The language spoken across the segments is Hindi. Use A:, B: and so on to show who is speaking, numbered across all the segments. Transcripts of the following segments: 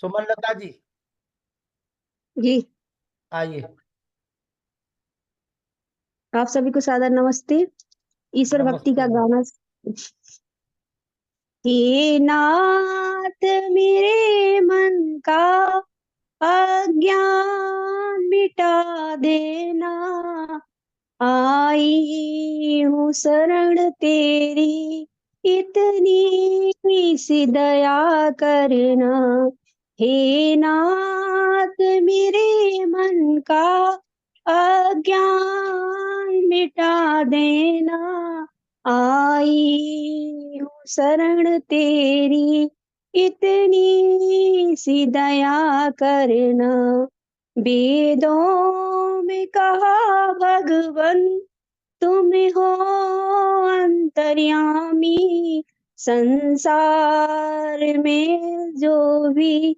A: सुमन लता जी
B: जी,
A: आइए।
B: आप सभी को सादर नमस्ते। ईश्वर भक्ति का
A: नमस्ते।
B: गाना। हे नाथ मेरे मन का अज्ञान मिटा देना, आई हूँ शरण तेरी, इतनी सी दया करना। हे नाथ मेरे मन का अज्ञान मिटा देना, आई हूँ शरण तेरी, इतनी सी दया करना। वेदों में कहा भगवन तुम हो अंतर्यामी, संसार में जो भी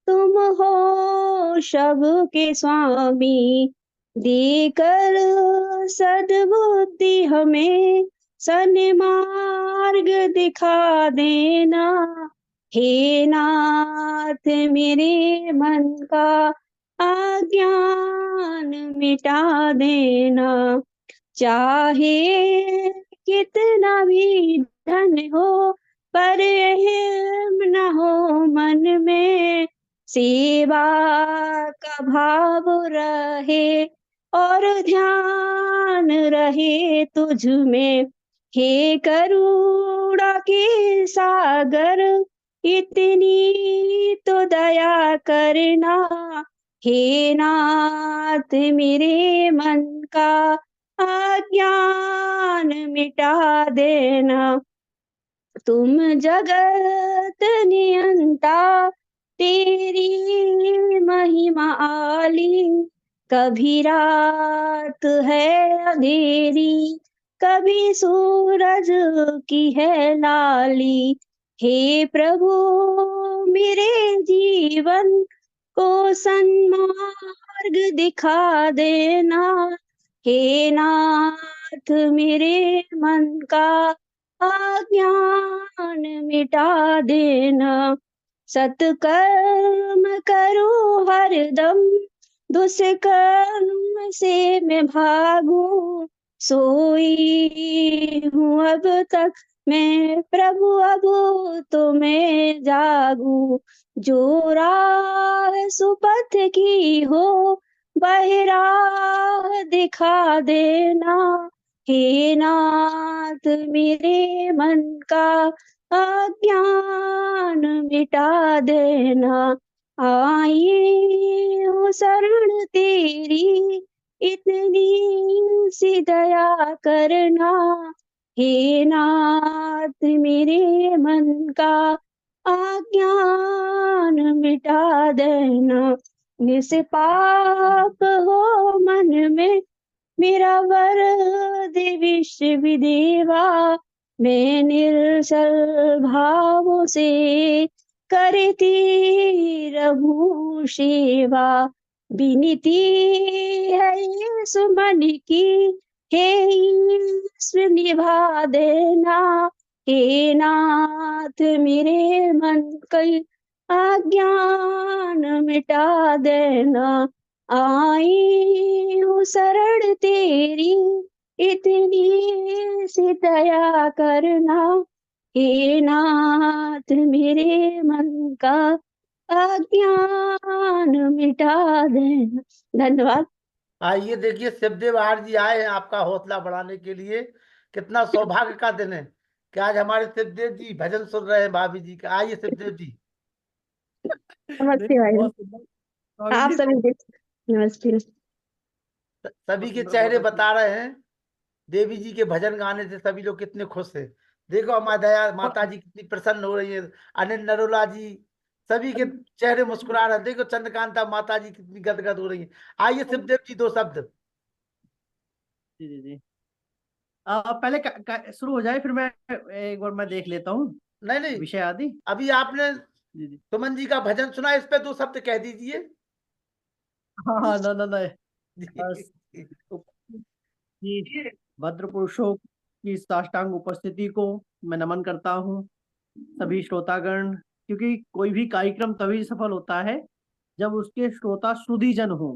B: तुम हो सबके स्वामी। देकर सद्बुद्धि हमें सन्मार्ग दिखा देना, हे नाथ मेरे मन का अज्ञान मिटा देना। चाहे कितना भी धन हो पर अहम न हो मन में, सेवा का भाव रहे और ध्यान रहे तुझ में। हे करुणा के सागर, इतनी तो दया करना, हे नाथ मेरे मन का अज्ञान मिटा देना। तुम जगत नियंता, तेरी महिमा आली, कभी रात है अंधेरी, कभी सूरज की है लाली। हे प्रभु मेरे जीवन को सन्मार्ग दिखा देना, हे नाथ मेरे मन का अज्ञान मिटा देना। सत्कर्म करूं हरदम, दुष्कर्म से मैं भागूं, सोई हूँ अब तक मैं प्रभु, अब तो मैं जागूं। जो राह सुपथ की हो वह राह दिखा देना, हे नाथ मेरे मन का अज्ञान मिटा देना। आई हूँ शरण तेरी, इतनी सी दया करना, हे नाथ मेरे मन का अज्ञान मिटा देना। निष्पाप हो मन में मेरा वर दे विश्व देवा, मैं निर्जल भाव से करती रहूं सेवा। विनती है यीशु मन की, हे ईश्वर निभा देना, हे नाथ मेरे मन की अज्ञान मिटा देना। आई हूँ शरण तेरी, इतनी सी दया करना, हे नाथ मेरे मन का अज्ञान मिटा देना। धन्यवाद।
A: आइए देखिए, शिवदेव आर जी आए हैं आपका हौसला बढ़ाने के लिए। कितना सौभाग्य का दिन है कि आज हमारे शिवदेव जी भजन सुन रहे हैं भाभी जी का। आइए शिवदेव जी।
B: नमस्ते
C: देखिए
B: भाई।
C: बहुत सुंदर स्वामी
B: आप
C: जी।
B: सभी नमस्ते।
A: सभी
C: बहुत
A: के
C: सुंदर बहुत
A: चेहरे
C: अच्छी।
A: बता रहे हैं देवी जी के भजन गाने से सभी लोग कितने खुश हैं। देखो हमारी दया माता जी कितनी प्रसन्न हो रही है। अनिल नरोला जी, सभी के चेहरे मुस्कुरा रहे हैं। देखो चंद्रकांता माता जी कितनी गदगद हो रही है। आइए शिवदेव जी दो शब्द।
C: जी जी जी। पहले शुरू हो जाए, फिर मैं एक बार मैं देख लेता हूँ
A: नहीं नहीं,
C: विषय आदि।
A: अभी आपने
C: जी जी।
A: सुमन जी का भजन सुना, इस पे दो शब्द कह दीजिए।
C: हाँ हाँ, ना ना ना। बस
A: जी।
C: कि भद्र पुरुषों की साष्टांग उपस्थिति को मैं नमन करता हूँ। सभी श्रोतागण क्योंकि कोई भी कार्यक्रम तभी सफल होता है जब उसके श्रोता सुधीजन हो।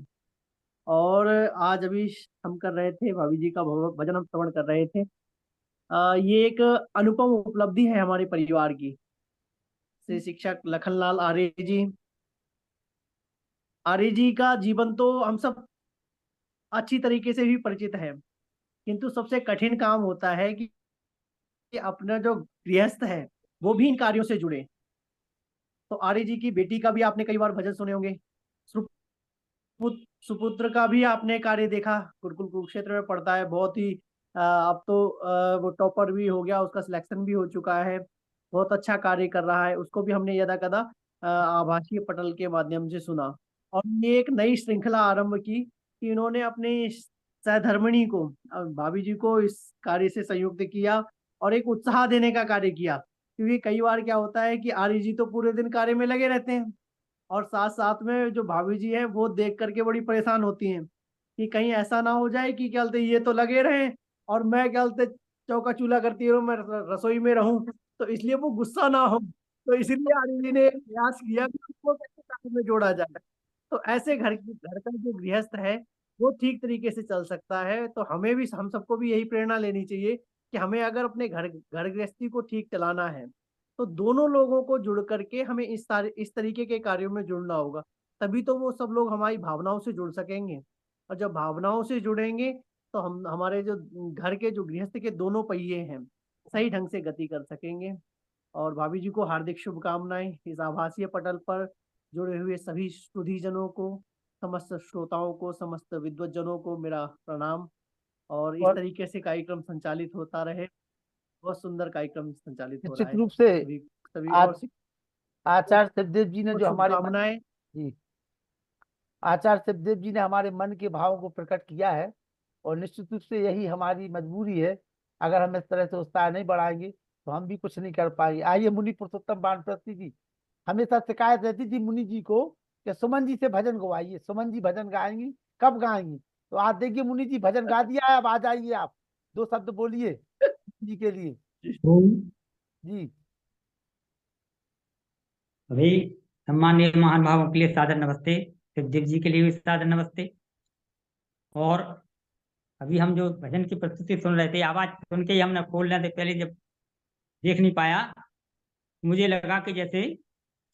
C: और आज अभी हम कर रहे थे, भाभी जी का भजन हम श्रवण कर रहे थे। ये एक अनुपम उपलब्धि है हमारे परिवार की। श्री शिक्षक लखनलाल आर्य जी, आर्य जी का जीवन तो हम सब अच्छी तरीके से भी परिचित है, किंतु सबसे कठिन काम होता है कि अपना जो गृहस्थ है वो भी इन कार्यों से जुड़े। तो आर्य जी की बेटी का भी आपने कई बार भजन सुने होंगे। सुपुत्र का भी आपने कार्य देखा, गुरुकुल कुरुक्षेत्र में पढ़ता है, बहुत ही अब तो वो टॉपर भी हो गया, उसका सिलेक्शन भी हो चुका है, बहुत अच्छा कार्य कर रहा है। उसको भी हमने यदा कदा आभासीय पटल के माध्यम से सुना। और ये एक नई श्रृंखला आरंभ की कि इन्होंने अपनी सहधर्मिणी को, भाभी जी को इस कार्य से संयुक्त किया और एक उत्साह देने का कार्य किया। क्योंकि कई बार क्या होता है कि आर्य जी तो पूरे दिन कार्य में लगे रहते हैं और साथ साथ में जो भाभी जी है वो देख करके बड़ी परेशान होती हैं कि कहीं ऐसा ना हो जाए कि क्या बोलते ये तो लगे रहे और मैं क्या बोलते चौका चूल्हा करती रहूं, मैं रसोई में रहूं, तो इसलिए वो गुस्सा ना हो। तो इसलिए आर्य जी ने प्रयास किया कि उसको कैसे कार्य में जोड़ा जाए। तो ऐसे घर का जो गृहस्थ है वो ठीक तरीके से चल सकता है। तो हमें भी, हम सबको भी यही प्रेरणा लेनी चाहिए कि हमें अगर अपने घर घर गृहस्थी को ठीक चलाना है तो दोनों लोगों को जुड़ करके हमें इस तरीके के कार्यों में जुड़ना होगा। तभी तो वो सब लोग हमारी भावनाओं से जुड़ सकेंगे। और जब भावनाओं से जुड़ेंगे तो हम हमारे जो घर के जो गृहस्थ के दोनों पहिए हैं सही ढंग से गति कर सकेंगे। और भाभी जी को हार्दिक शुभकामनाएं। इस आभासीय पटल पर जुड़े हुए सभी सुधीजनों को, समस्त श्रोताओं को, समस्त विद्वज्जनों को मेरा प्रणाम। और इस
A: और
C: तरीके से कार्यक्रम संचालित होता रहे। बहुत सुंदर कार्यक्रम संचालित हो रहा
A: निश्चित
C: है।
A: रूप से
C: सभी सभी
A: आज
C: और
A: आचार्य शिवदेव जी ने
C: को
A: जो हमारे मन
C: शुभकामनाएं।
A: जी आचार्य शिवदेव जी ने हमारे मन के भावों को प्रकट किया है और निश्चित रूप से यही हमारी मजबूरी है। अगर हम इस तरह से उत्साह नहीं बढ़ाएंगे तो हम भी कुछ नहीं कर पाएंगे। आइए, मुनि पुरुषोत्तम वानप्रस्थी जी हमेशा शिकायत रहती थी मुनि जी को कि सुमन जी से भजन गवाइए, सुमन जी भजन गाएंगी, कब गाएंगी? तो आज देखिए मुनि जी भजन गा दिया है, अब आ जाइए आप, दो शब्द बोलिए जी के लिए।
D: ओम।
A: जी
D: अभी सम्माननीय महान भावों के लिए सादर नमस्ते, शिवदेव जी के लिए भी सादर नमस्ते। और अभी हम जो भजन की प्रस्तुति सुन रहे थे, आवाज सुन के ही हमने खोलने से पहले जब देख नहीं पाया, मुझे लगा कि जैसे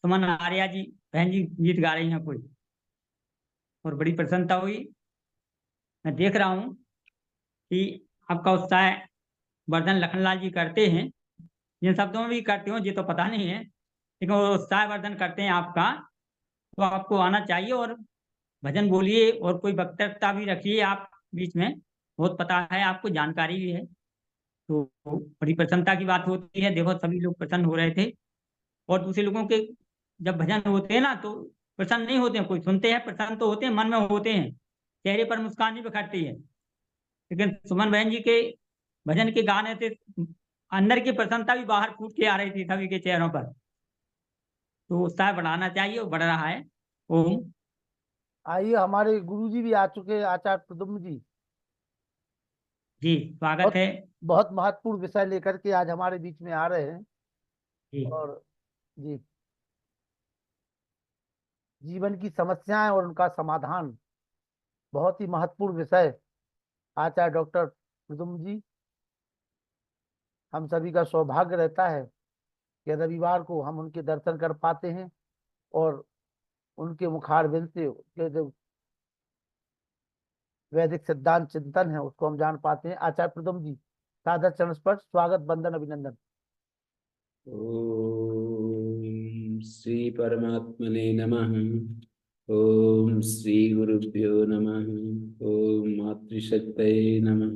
D: सुमन आर्या जी बहन जी गीत गा रही हैं कोई, और बड़ी प्रसन्नता हुई। मैं देख रहा हूँ कि आपका उत्साह वर्धन लखनलाल जी करते हैं, जिन शब्दों में भी करते हो ये तो पता नहीं है, लेकिन वो उत्साह वर्धन करते हैं आपका, तो आपको आना चाहिए और भजन बोलिए और कोई वक्तव्यता भी रखिए आप बीच में। बहुत पता है आपको, जानकारी भी है, तो बड़ी प्रसन्नता की बात होती है। देखो सभी लोग प्रसन्न हो रहे थे। और दूसरे लोगों के जब भजन होते हैं ना तो प्रसन्न नहीं होते हैं, कोई सुनते हैं प्रसन्न तो होते हैं, मन में होते हैं, चेहरे पर मुस्कान भी बिखरती है। लेकिन सुमन बहन जी के भजन के गाने से अंदर की प्रसन्नता भी बाहर फूट के आ रही थी सभी के चेहरों पर। तो उत्साह बढ़ाना चाहिए और बढ़ रहा है। ओम।
A: आइए, हमारे गुरु जी भी आ चुके हैं, आचार्य प्रद्युम्न जी।
D: जी स्वागत
A: बहुत
D: है।
A: बहुत महत्वपूर्ण विषय लेकर के आज हमारे बीच में आ रहे हैं।
D: जी
A: और जी, जीवन की समस्याएं और उनका समाधान, बहुत ही महत्वपूर्ण विषय। आचार्य डॉक्टर प्रद्युम्न जी, हम सभी का सौभाग्य रहता है कि रविवार को हम उनके दर्शन कर पाते हैं और उनके मुखारबिंद से के जो वैदिक सिद्धांत चिंतन है उसको हम जान पाते हैं। आचार्य प्रद्युम्न जी, सादर चरण स्पर्श, स्वागत, वंदन, अभिनंदन।
E: ओम श्री परमात्मने नमः। ओम श्री गुरुभ्यो नमः। ओम मातृशक्तये नमः।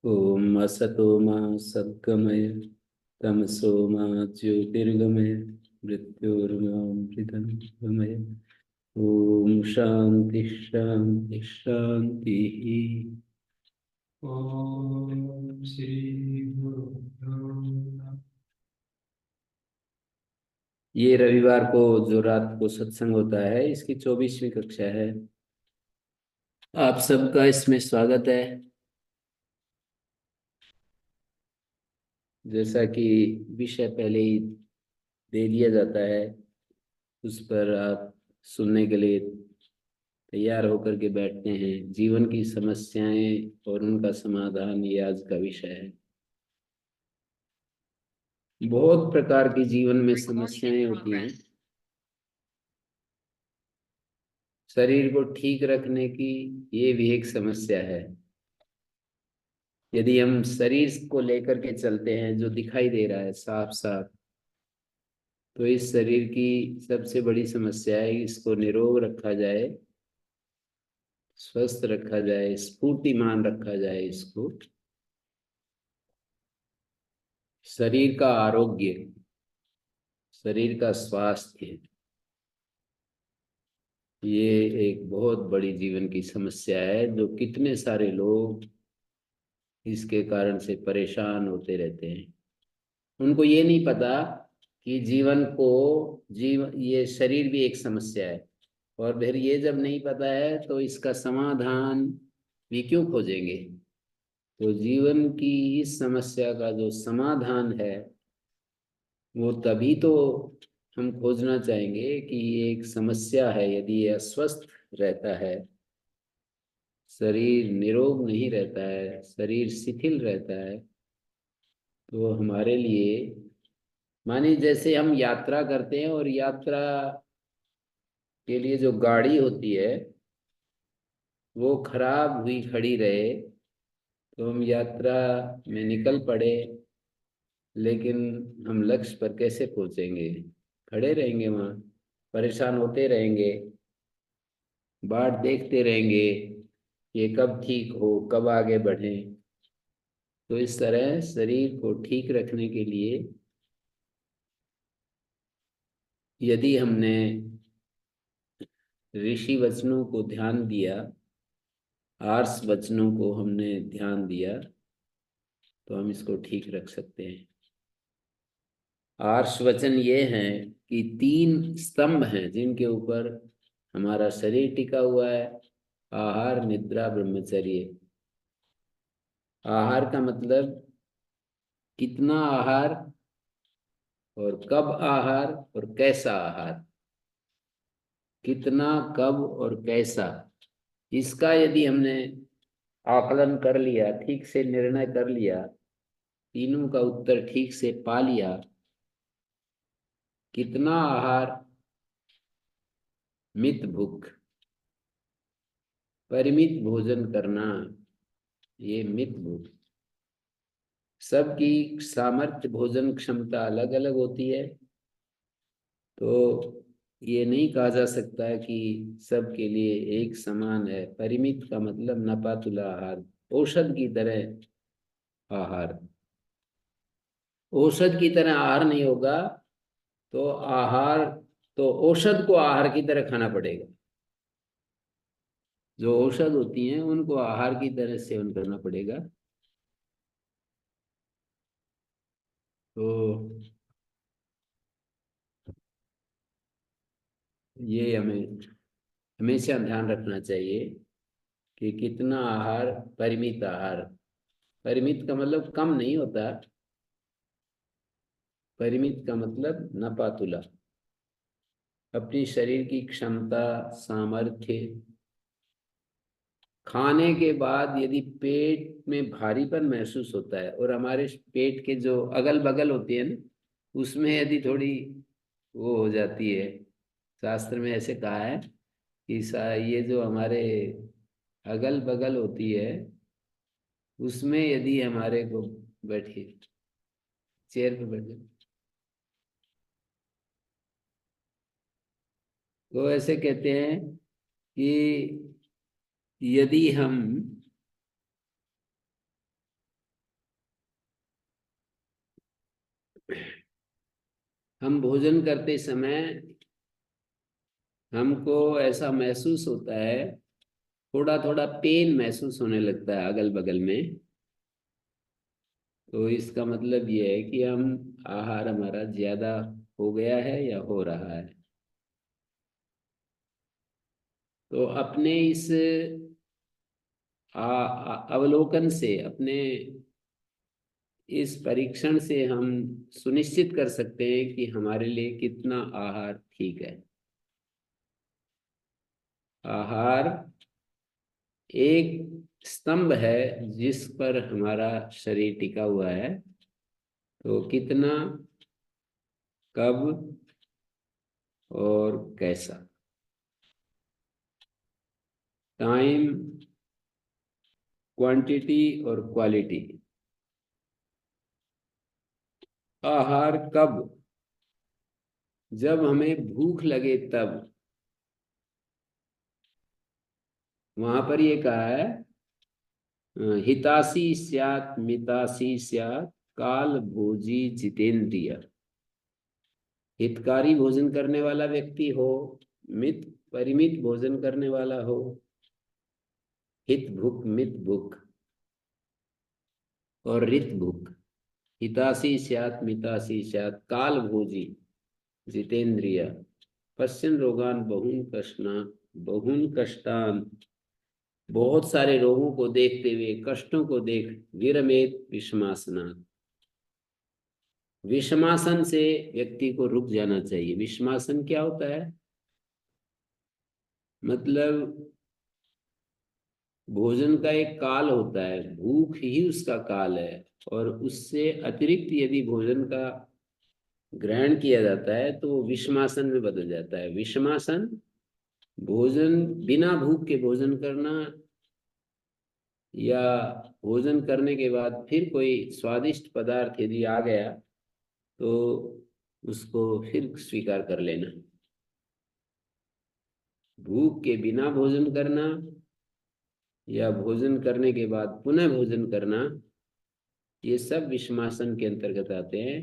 E: ओम असतो मा सद्गमय तमसो मा ज्योतिर्गमय मृत्योर्मामृतं गमय। ओम शांति शांति शांति। ओम श्री गुरुभ्यो नमः। ये रविवार को जो रात को सत्संग होता है, इसकी 24वीं कक्षा है। आप सबका इसमें स्वागत है। जैसा कि विषय पहले ही दे दिया जाता है, उस पर आप सुनने के लिए तैयार होकर के बैठते हैं। जीवन की समस्याएं और उनका समाधान, ये आज का विषय है। बहुत प्रकार की जीवन में समस्याएं होती हैं। शरीर को ठीक रखने की ये भी एक समस्या है। यदि हम शरीर को लेकर के चलते हैं, जो दिखाई दे रहा है साफ साफ, तो इस शरीर की सबसे बड़ी समस्या है, इसको निरोग रखा जाए, स्वस्थ रखा जाए, स्फूर्तिमान रखा जाए इसको। शरीर का आरोग्य, शरीर का स्वास्थ्य, ये एक बहुत बड़ी जीवन की समस्या है, जो कितने सारे लोग इसके कारण से परेशान होते रहते हैं। उनको ये नहीं पता कि ये शरीर भी एक समस्या है, और फिर ये जब नहीं पता है तो इसका समाधान भी क्यों खोजेंगे। तो जीवन की इस समस्या का जो समाधान है, वो तभी तो हम खोजना चाहेंगे कि ये एक समस्या है। यदि ये अस्वस्थ रहता है, शरीर निरोग नहीं रहता है, शरीर शिथिल रहता है, तो हमारे लिए, मानिए जैसे हम यात्रा करते हैं और यात्रा के लिए जो गाड़ी होती है वो खराब हुई खड़ी रहे, तो हम यात्रा में निकल पड़े, लेकिन हम लक्ष्य पर कैसे पहुंचेंगे। खड़े रहेंगे वहाँ, परेशान होते रहेंगे, बाट देखते रहेंगे, ये कब ठीक हो, कब आगे बढ़ें। तो इस तरह शरीर को ठीक रखने के लिए यदि हमने ऋषि वचनों को ध्यान दिया, आर्ष वचनों को हमने ध्यान दिया, तो हम इसको ठीक रख सकते हैं। आर्ष वचन ये हैं कि 3 स्तंभ हैं जिनके ऊपर हमारा शरीर टिका हुआ है: आहार, निद्रा, ब्रह्मचर्य। आहार का मतलब कितना आहार, और कब आहार, और कैसा आहार। कितना, कब और कैसा, इसका यदि हमने आकलन कर लिया, ठीक से निर्णय कर लिया, तीनों का उत्तर ठीक से पा लिया, कितना आहार, मित भुक, परिमित भोजन करना, ये मित भुक। सबकी सामर्थ्य, भोजन क्षमता अलग अलग होती है, तो ये नहीं कहा जा सकता है कि सबके लिए एक समान है। परिमित का मतलब नपातुला आहार, औषध की तरह आहार। औषध की तरह आहार नहीं होगा तो आहार, तो औषध को आहार की तरह खाना पड़ेगा। जो औषध होती हैं उनको आहार की तरह सेवन करना पड़ेगा। तो ये हमें हमेशा ध्यान रखना चाहिए कि कितना आहार, परिमित आहार। परिमित का मतलब कम नहीं होता, परिमित का मतलब नपातुला। अपनी शरीर की क्षमता, सामर्थ्य। खाने के बाद यदि पेट में भारीपन महसूस होता है, और हमारे पेट के जो अगल बगल होती है ना, उसमें यदि थोड़ी वो हो जाती है, शास्त्र में ऐसे कहा है कि ये जो हमारे अगल बगल होती है, उसमें यदि हमारे को, बैठिए, चेयर पे बैठ जाओ। तो ऐसे कहते हैं कि यदि हम भोजन करते समय हमको ऐसा महसूस होता है, थोड़ा थोड़ा पेन महसूस होने लगता है अगल बगल में, तो इसका मतलब ये है कि आहार हमारा ज्यादा हो गया है या हो रहा है। तो अपने इस अवलोकन से, अपने इस परीक्षण से हम सुनिश्चित कर सकते हैं कि हमारे लिए कितना आहार ठीक है। आहार एक स्तंभ है जिस पर हमारा शरीर टिका हुआ है। तो कितना, कब और कैसा, टाइम, क्वांटिटी और क्वालिटी। आहार कब, जब हमें भूख लगे तब। वहां पर ये कहा है हितासी स्यात् मितासी स्यात् काल भोजी जितेंद्रिय। हितकारी भोजन करने वाला व्यक्ति हो, मित परिमित भोजन करने वाला हो, हित भुक मित भुक और रित भुक। हितासी स्यात् मितासी स्यात् काल भोजी जितेंद्रिय पश्यन् रोगान बहुन कष्टान। बहुत सारे रोगों को देखते हुए, कष्टों को देख, विरमेत विषमासनात्। विषमासन से व्यक्ति को रुक जाना चाहिए। विषमासन क्या होता है? मतलब भोजन का एक काल होता है, भूख ही उसका काल है, और उससे अतिरिक्त यदि भोजन का ग्रहण किया जाता है तो वो विषमासन में बदल जाता है। विषमासन भोजन, बिना भूख के भोजन करना, या भोजन करने के बाद फिर कोई स्वादिष्ट पदार्थ यदि आ गया तो उसको फिर स्वीकार कर लेना। भूख के बिना भोजन करना या भोजन करने के बाद पुनः भोजन करना, ये सब विषमासन के अंतर्गत आते हैं।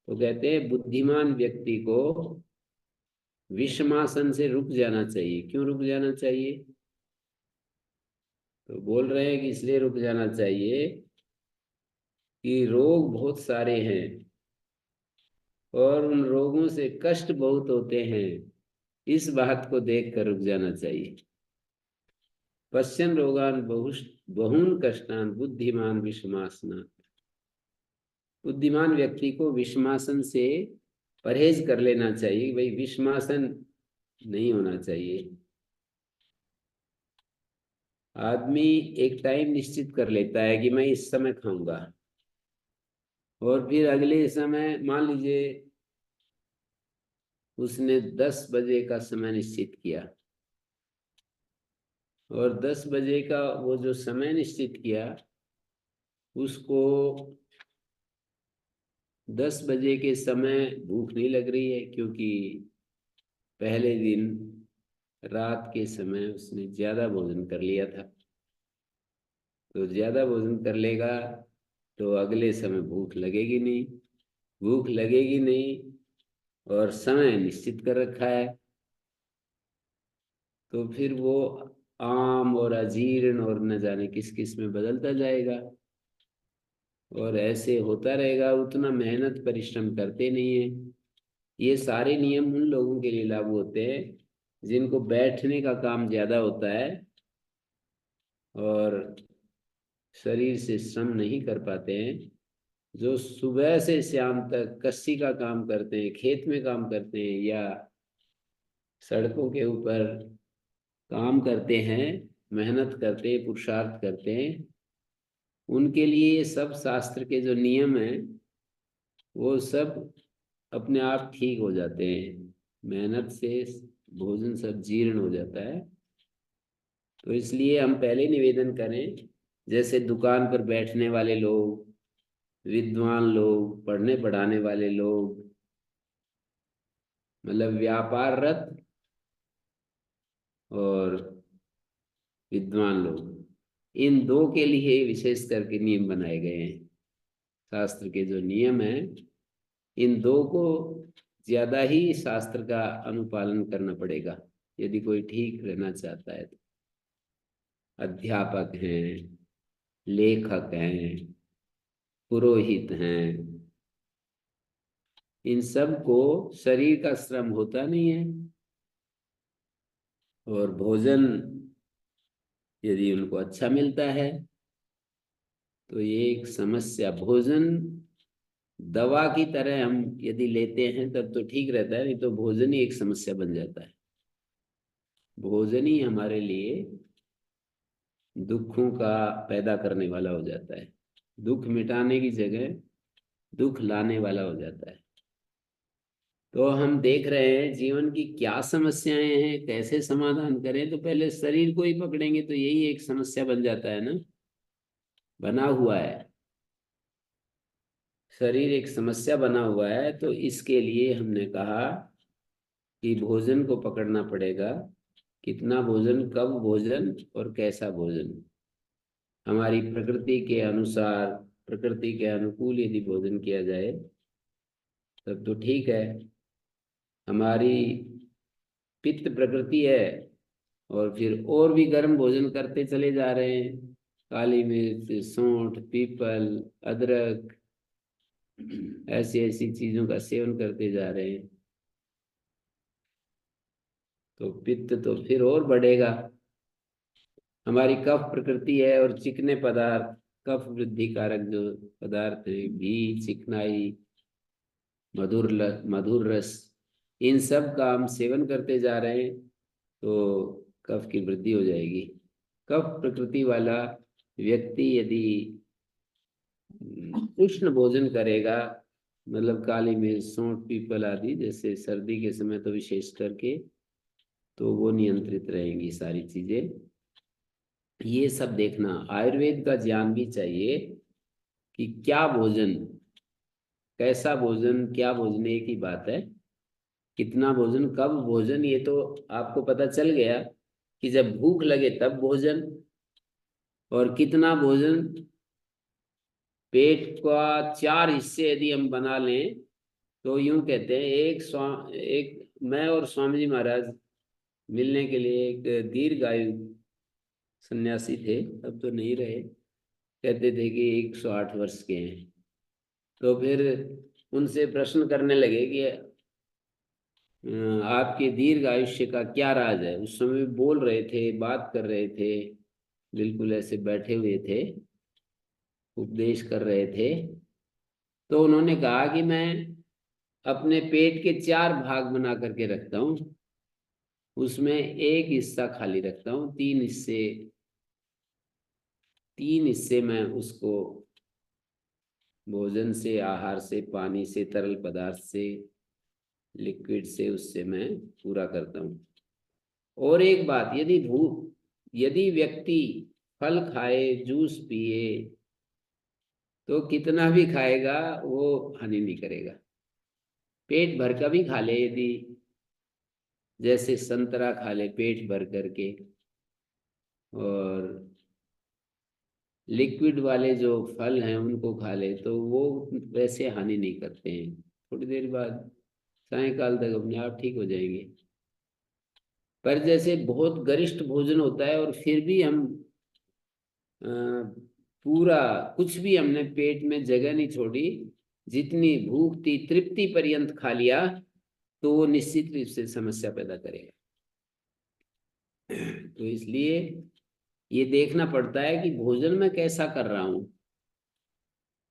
E: तो कहते हैं बुद्धिमान व्यक्ति को विषमासन से रुक जाना चाहिए। क्यों रुक जाना चाहिए? तो बोल रहे हैं कि इसलिए रुक जाना चाहिए कि रोग बहुत सारे हैं और उन रोगों से कष्ट बहुत होते हैं। इस बात को देखकर रुक जाना चाहिए। पश्यन् रोगान बहुन कष्टान बुद्धिमान विषमासनात्। बुद्धिमान व्यक्ति को विषमासन से परहेज कर लेना चाहिए। भाई विषमासन नहीं होना चाहिए। आदमी एक टाइम निश्चित कर लेता है कि मैं इस समय खाऊंगा, और फिर अगले समय मान लीजिए उसने 10 बजे का समय निश्चित किया, और 10 बजे का वो जो समय निश्चित किया उसको 10 बजे के समय भूख नहीं लग रही है, क्योंकि पहले दिन रात के समय उसने ज्यादा भोजन कर लिया था। तो ज्यादा भोजन कर लेगा तो अगले समय भूख लगेगी नहीं। भूख लगेगी नहीं और समय निश्चित कर रखा है, तो फिर वो आम और अजीर्ण और न जाने किस किस में बदलता जाएगा, और ऐसे होता रहेगा। उतना मेहनत परिश्रम करते नहीं है। ये सारे नियम उन लोगों के लिए लागू होते हैं जिनको बैठने का काम ज्यादा होता है और शरीर से श्रम नहीं कर पाते हैं। जो सुबह से शाम तक कस्सी का काम करते हैं, खेत में काम करते हैं, या सड़कों के ऊपर काम करते हैं, मेहनत करते हैं, पुरुषार्थ करते हैं, उनके लिए ये सब शास्त्र के जो नियम हैं वो सब अपने आप ठीक हो जाते हैं। मेहनत से भोजन सब जीर्ण हो जाता है। तो इसलिए हम पहले निवेदन करें, जैसे दुकान पर बैठने वाले लोग, विद्वान लोग, पढ़ने पढ़ाने वाले लोग, मतलब व्यापाररत और विद्वान लोग, इन दो के लिए विशेष करके नियम बनाए गए हैं। शास्त्र के जो नियम हैं, इन दो को ज्यादा ही शास्त्र का अनुपालन करना पड़ेगा यदि कोई ठीक रहना चाहता है। तो अध्यापक हैं, लेखक हैं, पुरोहित हैं, इन सब को शरीर का श्रम होता नहीं है, और भोजन यदि उनको अच्छा मिलता है तो ये एक समस्या, भोजन दवा की तरह हम यदि लेते हैं तब तो ठीक रहता है, नहीं तो भोजन ही एक समस्या बन जाता है। भोजन ही हमारे लिए दुखों का पैदा करने वाला हो जाता है, दुख मिटाने की जगह दुख लाने वाला हो जाता है। तो हम देख रहे हैं जीवन की क्या समस्याएं हैं, कैसे समाधान करें। तो पहले शरीर को ही पकड़ेंगे तो यही एक समस्या बन जाता है ना, बना हुआ है शरीर, एक समस्या बना हुआ है। तो इसके लिए हमने कहा कि भोजन को पकड़ना पड़ेगा, कितना भोजन, कब भोजन और कैसा भोजन। हमारी प्रकृति के अनुसार, प्रकृति के अनुकूल यदि भोजन किया जाए तब तो ठीक है। हमारी पित्त प्रकृति है और फिर और भी गर्म भोजन करते चले जा रहे हैं, काली मिर्च, सौंठ, पीपल, अदरक, ऐसी ऐसी चीजों का सेवन करते जा रहे हैं, तो पित्त तो फिर और बढ़ेगा। हमारी कफ प्रकृति है और चिकने पदार्थ, कफ वृद्धि कारक जो पदार्थ है, घी, चिकनाई, मधुर रस, इन सब का हम सेवन करते जा रहे हैं तो कफ की वृद्धि हो जाएगी। कफ प्रकृति वाला व्यक्ति यदि उष्ण भोजन करेगा, मतलब काली मिर्च, सौंठ, पीपल आदि, जैसे सर्दी के समय तो विशेष करके, तो वो नियंत्रित रहेंगी सारी चीजें। ये सब देखना, आयुर्वेद का ज्ञान भी चाहिए कि क्या भोजन, कैसा भोजन, क्या भोजन, एक ही बात है। कितना भोजन, कब भोजन, ये तो आपको पता चल गया कि जब भूख लगे तब भोजन। और कितना भोजन, पेट का 4 हिस्से यदि हम बना लें तो यूं कहते हैं, एक मैं और स्वामी जी महाराज मिलने के लिए, एक दीर्घायु सन्यासी थे, अब तो नहीं रहे, कहते थे कि 108 वर्ष के हैं। तो फिर उनसे प्रश्न करने लगे कि आपके दीर्घ आयुष्य का क्या राज है। उस समय भी बोल रहे थे, बात कर रहे थे, बिल्कुल ऐसे बैठे हुए थे, उपदेश कर रहे थे। तो उन्होंने कहा कि मैं अपने पेट के 4 भाग बना करके रखता हूँ, उसमें एक हिस्सा खाली रखता हूँ, 3 हिस्से मैं उसको भोजन से, आहार से, पानी से, तरल पदार्थ से, लिक्विड से, उससे मैं पूरा करता हूँ। और एक बात, यदि व्यक्ति फल खाए, जूस पिए, तो कितना भी खाएगा वो हानि नहीं करेगा। पेट भर का भी खा ले, यदि जैसे संतरा खा ले पेट भर करके, और लिक्विड वाले जो फल हैं उनको खा ले, तो वो वैसे हानि नहीं करते हैं, थोड़ी देर बाद सायंकाल तक अपने आप ठीक हो जाएंगे। पर जैसे बहुत गरिष्ठ भोजन होता है और फिर भी हम अ, पूरा कुछ भी हमने पेट में जगह नहीं छोड़ी, जितनी भूख थी तृप्ति पर्यंत खा लिया, तो वो निश्चित रूप से समस्या पैदा करेगा। तो इसलिए ये देखना पड़ता है कि भोजन में कैसा कर रहा हूँ।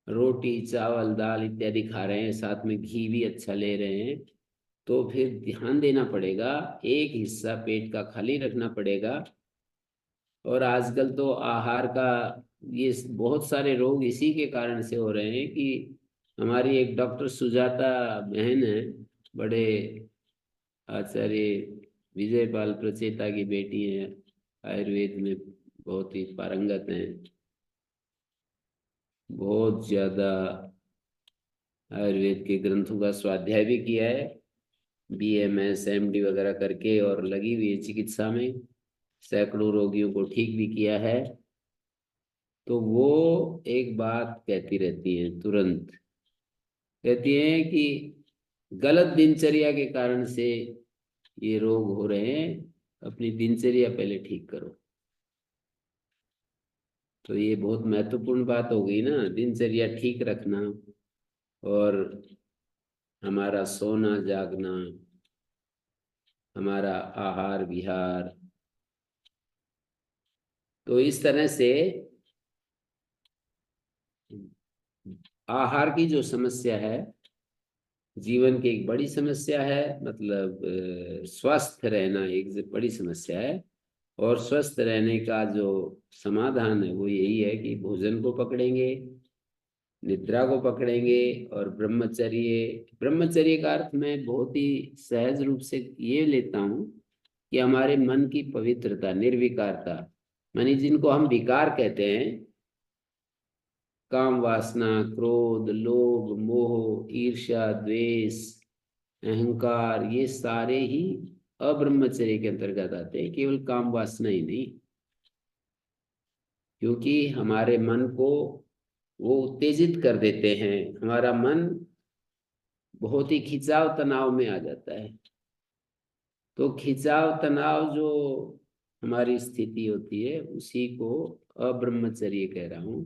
E: रोटी, चावल, दाल इत्यादि खा रहे हैं, साथ में घी भी अच्छा ले रहे हैं, तो फिर ध्यान देना पड़ेगा, एक हिस्सा पेट का खाली रखना पड़ेगा। और आजकल तो आहार का, ये बहुत सारे रोग इसी के कारण से हो रहे हैं कि हमारी एक डॉक्टर सुजाता बहन है, बड़े आचार्य विजयपाल प्रचेता की बेटी है, आयुर्वेद में बहुत ही पारंगत हैं, बहुत ज्यादा आयुर्वेद के ग्रंथों का स्वाध्याय भी किया है, BMS MD वगैरह करके, और लगी हुई है चिकित्सा में, सैकड़ों रोगियों को ठीक भी किया है। तो वो एक बात कहती रहती है, तुरंत कहती हैं कि गलत दिनचर्या के कारण से ये रोग हो रहे हैं, अपनी दिनचर्या पहले ठीक करो। तो ये बहुत महत्वपूर्ण बात हो गई ना, दिनचर्या ठीक रखना, और हमारा सोना जागना, हमारा आहार विहार। तो इस तरह से आहार की जो समस्या है जीवन की एक बड़ी समस्या है, मतलब स्वस्थ रहना एक बड़ी समस्या है। और स्वस्थ रहने का जो समाधान है वो यही है कि भोजन को पकड़ेंगे, निद्रा को पकड़ेंगे और ब्रह्मचर्य। ब्रह्मचर्य का अर्थ मैं बहुत ही सहज रूप से ये लेता हूँ कि हमारे मन की पवित्रता, निर्विकारता, मानी जिनको हम विकार कहते हैं, काम वासना, क्रोध, लोभ, मोह, ईर्ष्या, द्वेष, अहंकार, ये सारे ही अब्रह्मचर्य के अंतर्गत आते हैं, केवल काम वासना ही नहीं। क्योंकि हमारे मन को वो उत्तेजित कर देते हैं, हमारा मन बहुत ही खिंचाव तनाव में आ जाता है। तो खिंचाव तनाव जो हमारी स्थिति होती है उसी को अब्रह्मचर्य कह रहा हूं।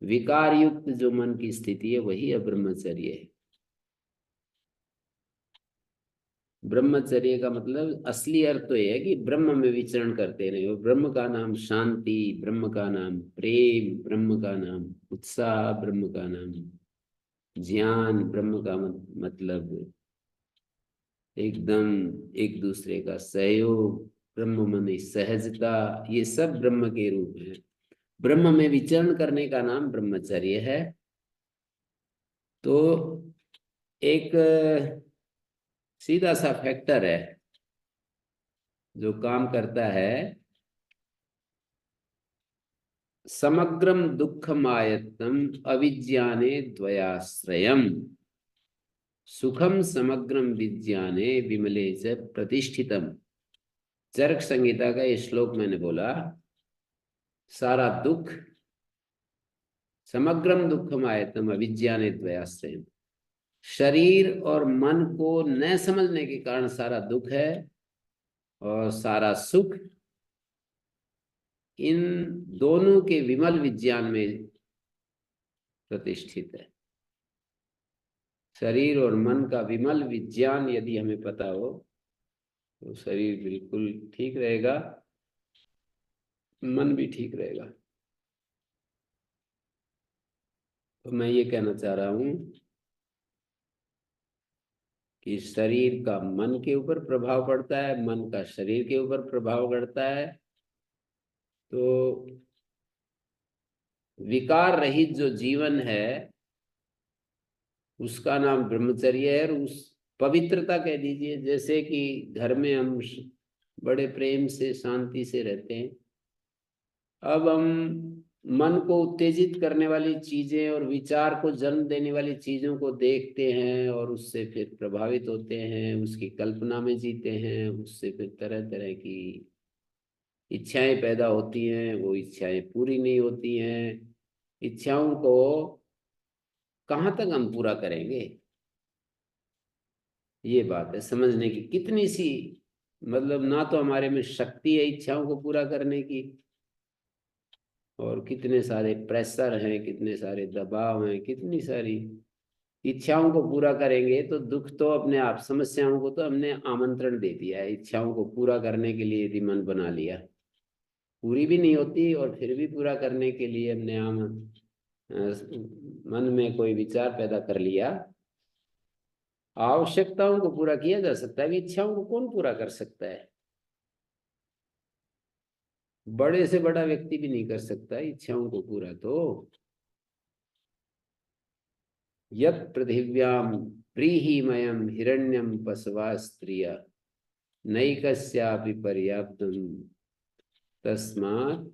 E: विकार युक्त जो मन की स्थिति है वही अब्रह्मचर्य है। ब्रह्मचर्य का मतलब असली अर्थ तो यह है कि ब्रह्म में विचरण करते रहे। और ब्रह्म का नाम शांति, ब्रह्म का नाम प्रेम, ब्रह्म का नाम उत्साह, ब्रह्म का नाम ज्ञान, ब्रह्म का मतलब एकदम एक दूसरे का सहयोग, ब्रह्म माने सहजता, ये सब ब्रह्म के रूप हैं। ब्रह्म में विचरण करने का नाम ब्रह्मचर्य है। तो एक सीधा सा फैक्टर है जो काम करता है। समग्रम दुःखमायत्तम अविज्ञाने द्वयाश्रयम् सुखम समग्रम विज्ञाने विमले च प्रतिष्ठितम। चरक संहिता का ये श्लोक मैंने बोला, सारा दुख, समग्रम दुःखमायत्तम अविज्ञाने द्वयाश्रयम्, शरीर और मन को न समझने के कारण सारा दुख है, और सारा सुख इन दोनों के विमल विज्ञान में प्रतिष्ठित है। शरीर और मन का विमल विज्ञान यदि हमें पता हो तो शरीर बिल्कुल ठीक रहेगा, मन भी ठीक रहेगा। तो मैं ये कहना चाह रहा हूं कि शरीर का मन के ऊपर प्रभाव पड़ता है, मन का शरीर के ऊपर प्रभाव पड़ता है। तो विकार रहित जो जीवन है उसका नाम ब्रह्मचर्य है। और उस पवित्रता कह दीजिए, जैसे कि घर में हम बड़े प्रेम से शांति से रहते हैं, अब हम मन को उत्तेजित करने वाली चीजें और विचार को जन्म देने वाली चीजों को देखते हैं और उससे फिर प्रभावित होते हैं, उसकी कल्पना में जीते हैं, उससे फिर तरह तरह की इच्छाएं पैदा होती हैं, वो इच्छाएं पूरी नहीं होती हैं। इच्छाओं को कहाँ तक हम पूरा करेंगे, ये बात है समझने की। कितनी सी, मतलब ना तो हमारे में शक्ति है इच्छाओं को पूरा करने की, और कितने सारे प्रेशर हैं, कितने सारे दबाव हैं, कितनी सारी इच्छाओं को पूरा करेंगे तो दुख तो अपने आप, समस्याओं को तो हमने आमंत्रण दे दिया है। इच्छाओं को पूरा करने के लिए यदि मन बना लिया, पूरी भी नहीं होती और फिर भी पूरा करने के लिए हमने मन में कोई विचार पैदा कर लिया। आवश्यकताओं को पूरा किया जा सकता है, इच्छाओं को कौन पूरा कर सकता है? बड़े से बड़ा व्यक्ति भी नहीं कर सकता इच्छाओं को पूरा। तो यत् पृथिव्याम व्रीहिमयम् हिरण्यम पशवा स्त्रिया नैकस्यापि पर्याप्तम् तस्मात्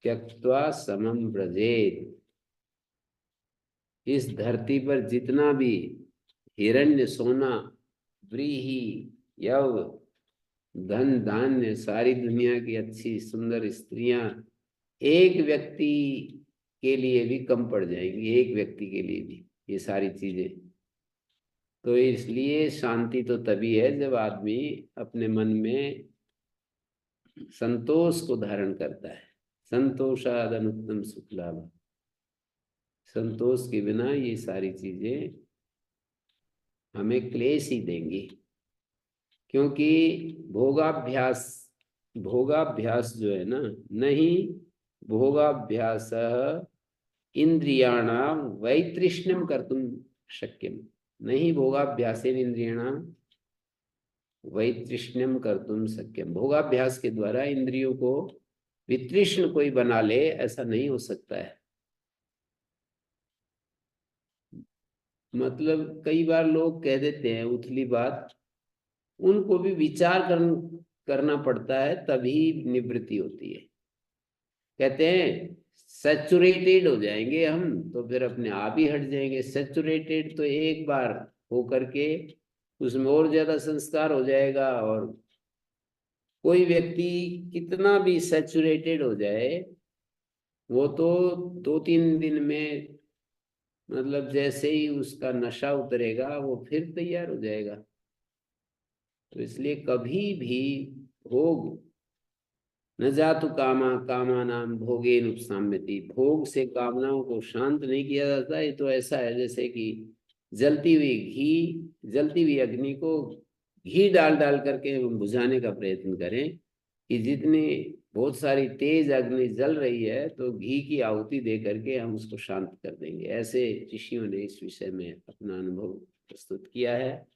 E: त्यक्त्वा समं व्रजेत्। इस धरती पर जितना भी हिरण्य, सोना, व्रीहि, यव, धन धान्य, सारी दुनिया की अच्छी सुंदर स्त्रियां एक व्यक्ति के लिए भी कम पड़ जाएंगी, एक व्यक्ति के लिए भी ये सारी चीजें। तो इसलिए शांति तो तभी है जब आदमी अपने मन में संतोष को धारण करता है। संतोषाद अनुत्तम सुख लाभ। संतोष के बिना ये सारी चीजें हमें क्लेश ही देंगी, क्योंकि भोगाभ्यास, भोगाभ्यास जो है ना, नहीं भोगाभ्यास इंद्रियाणाम वैतृष्ण्यम कर्तुम शक्यम, नहीं भोगाभ्यासेन इंद्रियाणाम वैतृष्ण्यम कर्तुम शक्यम, भोगाभ्यास के द्वारा इंद्रियों को वितृष्ण कोई बना ले, ऐसा नहीं हो सकता है। मतलब कई बार लोग कह देते हैं उथली बात, उनको भी विचार करना पड़ता है, तभी निवृत्ति होती है। कहते हैं सैचुरेटेड हो जाएंगे हम तो फिर अपने आप ही हट जाएंगे। सैचुरेटेड तो एक बार हो करके उसमें और ज्यादा संस्कार हो जाएगा, और कोई व्यक्ति कितना भी सैचुरेटेड हो जाए वो तो 2-3 दिन में, मतलब जैसे ही उसका नशा उतरेगा वो फिर तैयार हो जाएगा। तो इसलिए कभी भी भोग, न जातु कामा कामानाम भोगे नुपसाम्यति, भोग से कामनाओं को शांत नहीं किया जाता। ये तो ऐसा है जैसे कि जलती हुई अग्नि को घी डाल डाल करके हम बुझाने का प्रयत्न करें, कि जितनी बहुत सारी तेज अग्नि जल रही है तो घी की आहुति दे करके हम उसको शांत कर देंगे। ऐसे ऋषियों ने इस विषय में अपना अनुभव प्रस्तुत किया है।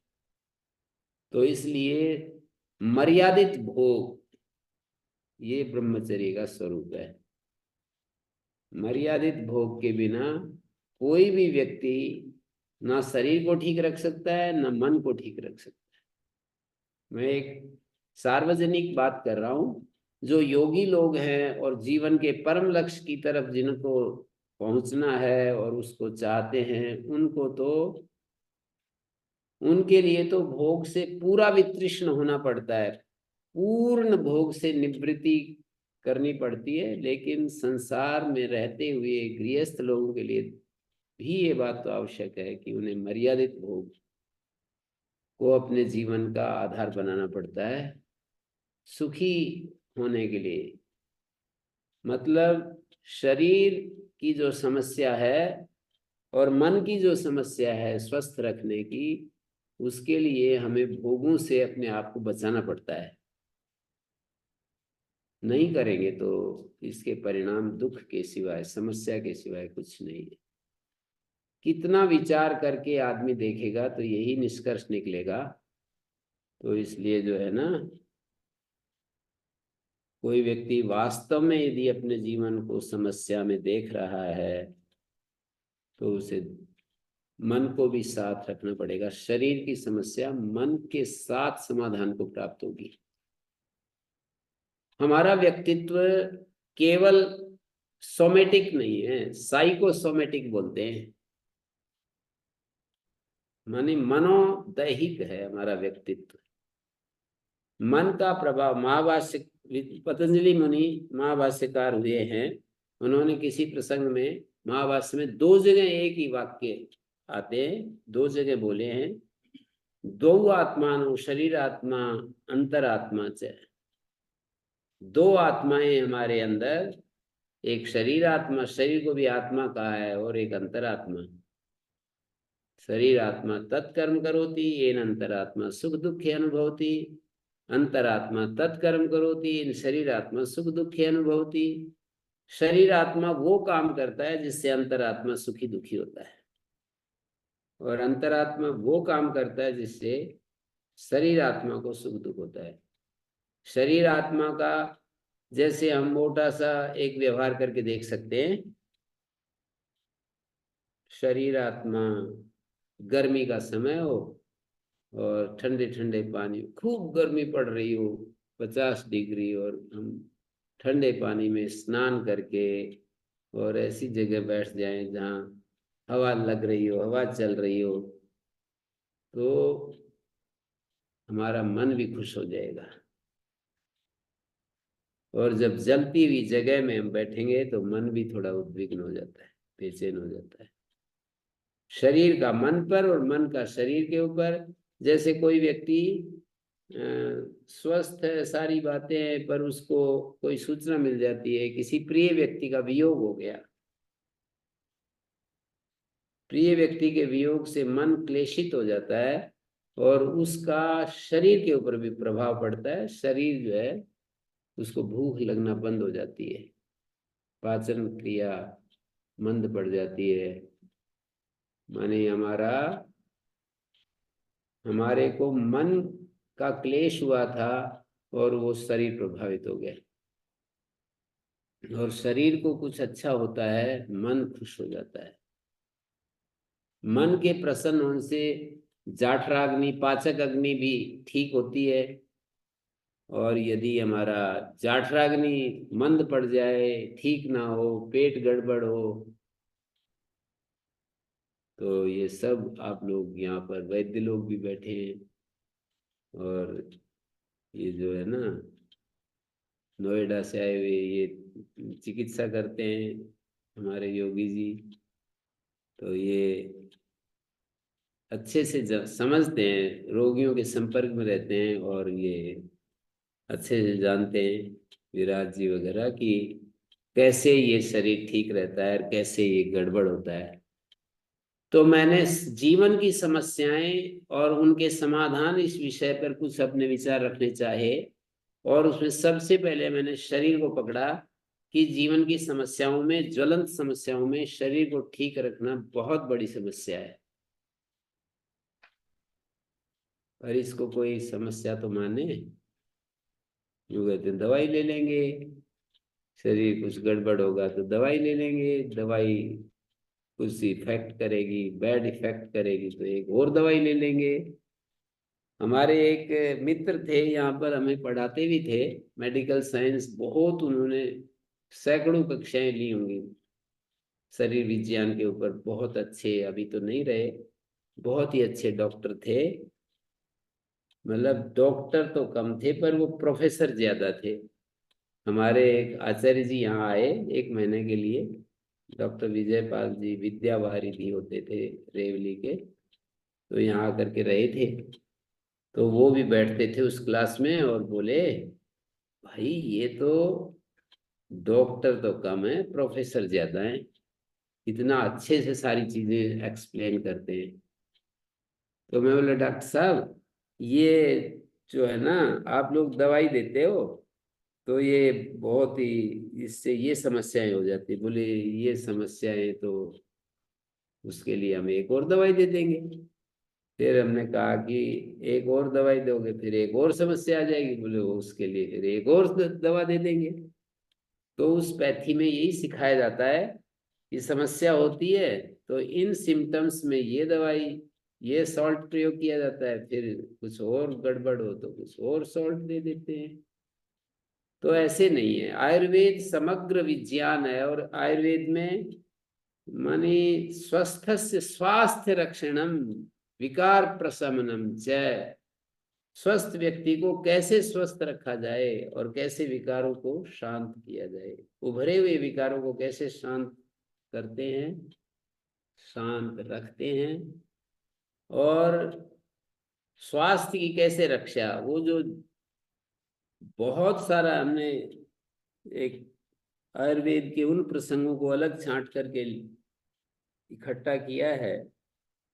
E: तो इसलिए मर्यादित भोग ये ब्रह्मचर्य का स्वरूप है। मर्यादित भोग के बिना कोई भी व्यक्ति ना शरीर को ठीक रख सकता है, ना मन को ठीक रख सकता है। मैं एक सार्वजनिक बात कर रहा हूं। जो योगी लोग हैं और जीवन के परम लक्ष्य की तरफ जिनको पहुंचना है और उसको चाहते हैं, उनके लिए तो भोग से पूरा वितृष्ण होना पड़ता है, पूर्ण भोग से निवृत्ति करनी पड़ती है। लेकिन संसार में रहते हुए गृहस्थ लोगों के लिए भी ये बात तो आवश्यक है कि उन्हें मर्यादित भोग को अपने जीवन का आधार बनाना पड़ता है सुखी होने के लिए। मतलब शरीर की जो समस्या है और मन की जो समस्या है स्वस्थ रखने की, उसके लिए हमें भोगों से अपने आप को बचाना पड़ता है। नहीं करेंगे तो इसके परिणाम दुख के सिवाय, समस्या के सिवाय कुछ नहीं है। कितना विचार करके आदमी देखेगा तो यही निष्कर्ष निकलेगा। तो इसलिए जो है ना, कोई व्यक्ति वास्तव में यदि अपने जीवन को समस्या में देख रहा है तो उसे मन को भी साथ रखना पड़ेगा। शरीर की समस्या मन के साथ समाधान को प्राप्त होगी। हमारा व्यक्तित्व केवल सोमेटिक नहीं है, साइकोसोमेटिक बोलते हैं, माने मनोदैहिक है हमारा व्यक्तित्व। मन का प्रभाव, महाभाष्य, पतंजलि मुनि महाभाष्यकार हुए हैं, उन्होंने किसी प्रसंग में महाभाष्य में 2 जगह एक ही वाक्य आते हैं, 2 जगह बोले हैं, दो आत्मानो शरीर आत्मा अंतरात्मा च, 2 आत्माएं हमारे अंदर, एक शरीर आत्मा, शरीर को भी आत्मा कहा है, और एक अंतरात्मा। शरीर आत्मा तत्कर्म करोति येन अंतरात्मा सुख दुखे अनुभवति, अंतरात्मा तत्कर्म करोति येन शरीर आत्मा सुख दुखे अनुभवति। शरीर आत्मा वो काम करता है जिससे अंतरात्मा सुखी दुखी होता है, और अंतरात्मा वो काम करता है जिससे शरीर आत्मा को सुख दुख होता है। शरीर आत्मा का जैसे हम मोटा सा एक व्यवहार करके देख सकते हैं। शरीर आत्मा गर्मी का समय हो और ठंडे ठंडे पानी, खूब गर्मी पड़ रही हो 50 डिग्री, और हम ठंडे पानी में स्नान करके और ऐसी जगह बैठ जाएं जहाँ हवा लग रही हो, हवा चल रही हो, तो हमारा मन भी खुश हो जाएगा। और जब जलती हुई जगह में हम बैठेंगे तो मन भी थोड़ा उद्विग्न हो जाता है, बेचैन हो जाता है। शरीर का मन पर और मन का शरीर के ऊपर। जैसे कोई व्यक्ति स्वस्थ है, सारी बातें हैं, पर उसको कोई सूचना मिल जाती है किसी प्रिय व्यक्ति का वियोग हो गया। प्रिय व्यक्ति के वियोग से मन क्लेशित हो जाता है और उसका शरीर के ऊपर भी प्रभाव पड़ता है। शरीर जो है उसको भूख लगना बंद हो जाती है, पाचन क्रिया मंद पड़ जाती है। माने हमारे को मन का क्लेश हुआ था और वो शरीर प्रभावित हो गया, और शरीर को कुछ अच्छा होता है, मन खुश हो जाता है। मन के प्रसन्न होने से जाठराग्नि, पाचक अग्नि भी ठीक होती है। और यदि हमारा जाठराग्नि मंद पड़ जाए, ठीक ना हो, पेट गड़बड़ हो, तो ये सब आप लोग यहाँ पर वैद्य लोग भी बैठे हैं, और ये जो है ना नोएडा से आए हुए ये चिकित्सा करते हैं हमारे योगी जी, तो ये अच्छे से समझते हैं, रोगियों के संपर्क में रहते हैं, और ये अच्छे से जानते हैं विराज जी वगैरह कि कैसे ये शरीर ठीक रहता है और कैसे ये गड़बड़ होता है। तो मैंने जीवन की समस्याएं और उनके समाधान इस विषय पर कुछ अपने विचार रखने चाहे, और उसमें सबसे पहले मैंने शरीर को पकड़ा कि जीवन की समस्याओं में, ज्वलंत समस्याओं में शरीर को ठीक रखना बहुत बड़ी समस्या है। पर इसको कोई समस्या तो माने, यूं कहते हैं दवाई ले लेंगे, शरीर कुछ गड़बड़ होगा तो दवाई ले लेंगे, दवाई कुछ इफेक्ट करेगी, बैड इफेक्ट करेगी तो एक और दवाई ले लेंगे। हमारे एक मित्र थे यहाँ पर, हमें पढ़ाते भी थे मेडिकल साइंस, बहुत उन्होंने सैकड़ों कक्षाएं ली होंगी शरीर विज्ञान के ऊपर, बहुत अच्छे, अभी तो नहीं रहे, बहुत ही अच्छे डॉक्टर थे। मतलब डॉक्टर तो कम थे पर वो प्रोफेसर ज्यादा थे। हमारे एक आचार्य जी यहाँ आए 1 महीने के लिए, डॉक्टर विजय पाल जी, विद्या वारिधि होते थे रेवली के, तो यहाँ आकर के रहे थे। तो वो भी बैठते थे उस क्लास में और बोले, भाई ये तो डॉक्टर तो कम है, प्रोफेसर ज्यादा हैं, इतना अच्छे से सारी चीजें एक्सप्लेन करते हैं। तो मैं बोला, डॉक्टर साहब ये जो है ना आप लोग दवाई देते हो तो ये बहुत ही, इससे ये समस्याएं हो जाती। बोले ये समस्याएं तो उसके लिए हम एक और दवाई दे देंगे। फिर हमने कहा कि एक और दवाई दोगे फिर एक और समस्या आ जाएगी। बोले वो उसके लिए फिर एक और दवा दे देंगे। तो उस पैथी में यही सिखाया जाता है कि समस्या होती है तो इन सिम्टम्स में ये दवाई, ये सॉल्ट प्रयोग किया जाता है, फिर कुछ और गड़बड़ हो तो कुछ और सॉल्ट दे देते हैं। तो ऐसे नहीं है, आयुर्वेद समग्र विज्ञान है, और आयुर्वेद में माने स्वस्थस्य स्वास्थ्य रक्षणम विकार प्रशमनम च, स्वस्थ व्यक्ति को कैसे स्वस्थ रखा जाए और कैसे विकारों को शांत किया जाए, उभरे हुए विकारों को कैसे शांत करते हैं, शांत रखते हैं, और स्वास्थ्य की कैसे रक्षा। वो जो बहुत सारा हमने एक आयुर्वेद के उन प्रसंगों को अलग छांट करके इकट्ठा किया है,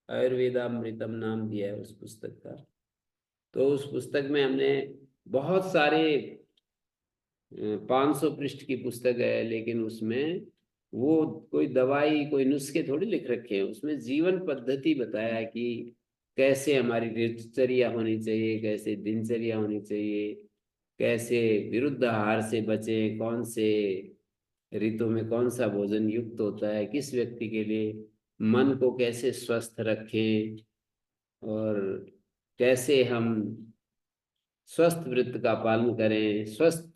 E: आयुर्वेदामृतम नाम दिया है उस पुस्तक का। तो उस पुस्तक में हमने बहुत सारे 500 पृष्ठ की पुस्तक है, लेकिन उसमें वो कोई दवाई, कोई नुस्खे थोड़ी लिख रखे हैं, उसमें जीवन पद्धति बताया है कि कैसे हमारी दिनचर्या होनी चाहिए, कैसे दिनचर्या होनी चाहिए, कैसे विरुद्ध आहार से बचें, कौन से ऋतु में कौन सा भोजन युक्त होता है, किस व्यक्ति के लिए, मन को कैसे स्वस्थ रखें, और कैसे हम स्वस्थ वृत्त का पालन करें, स्वस्थ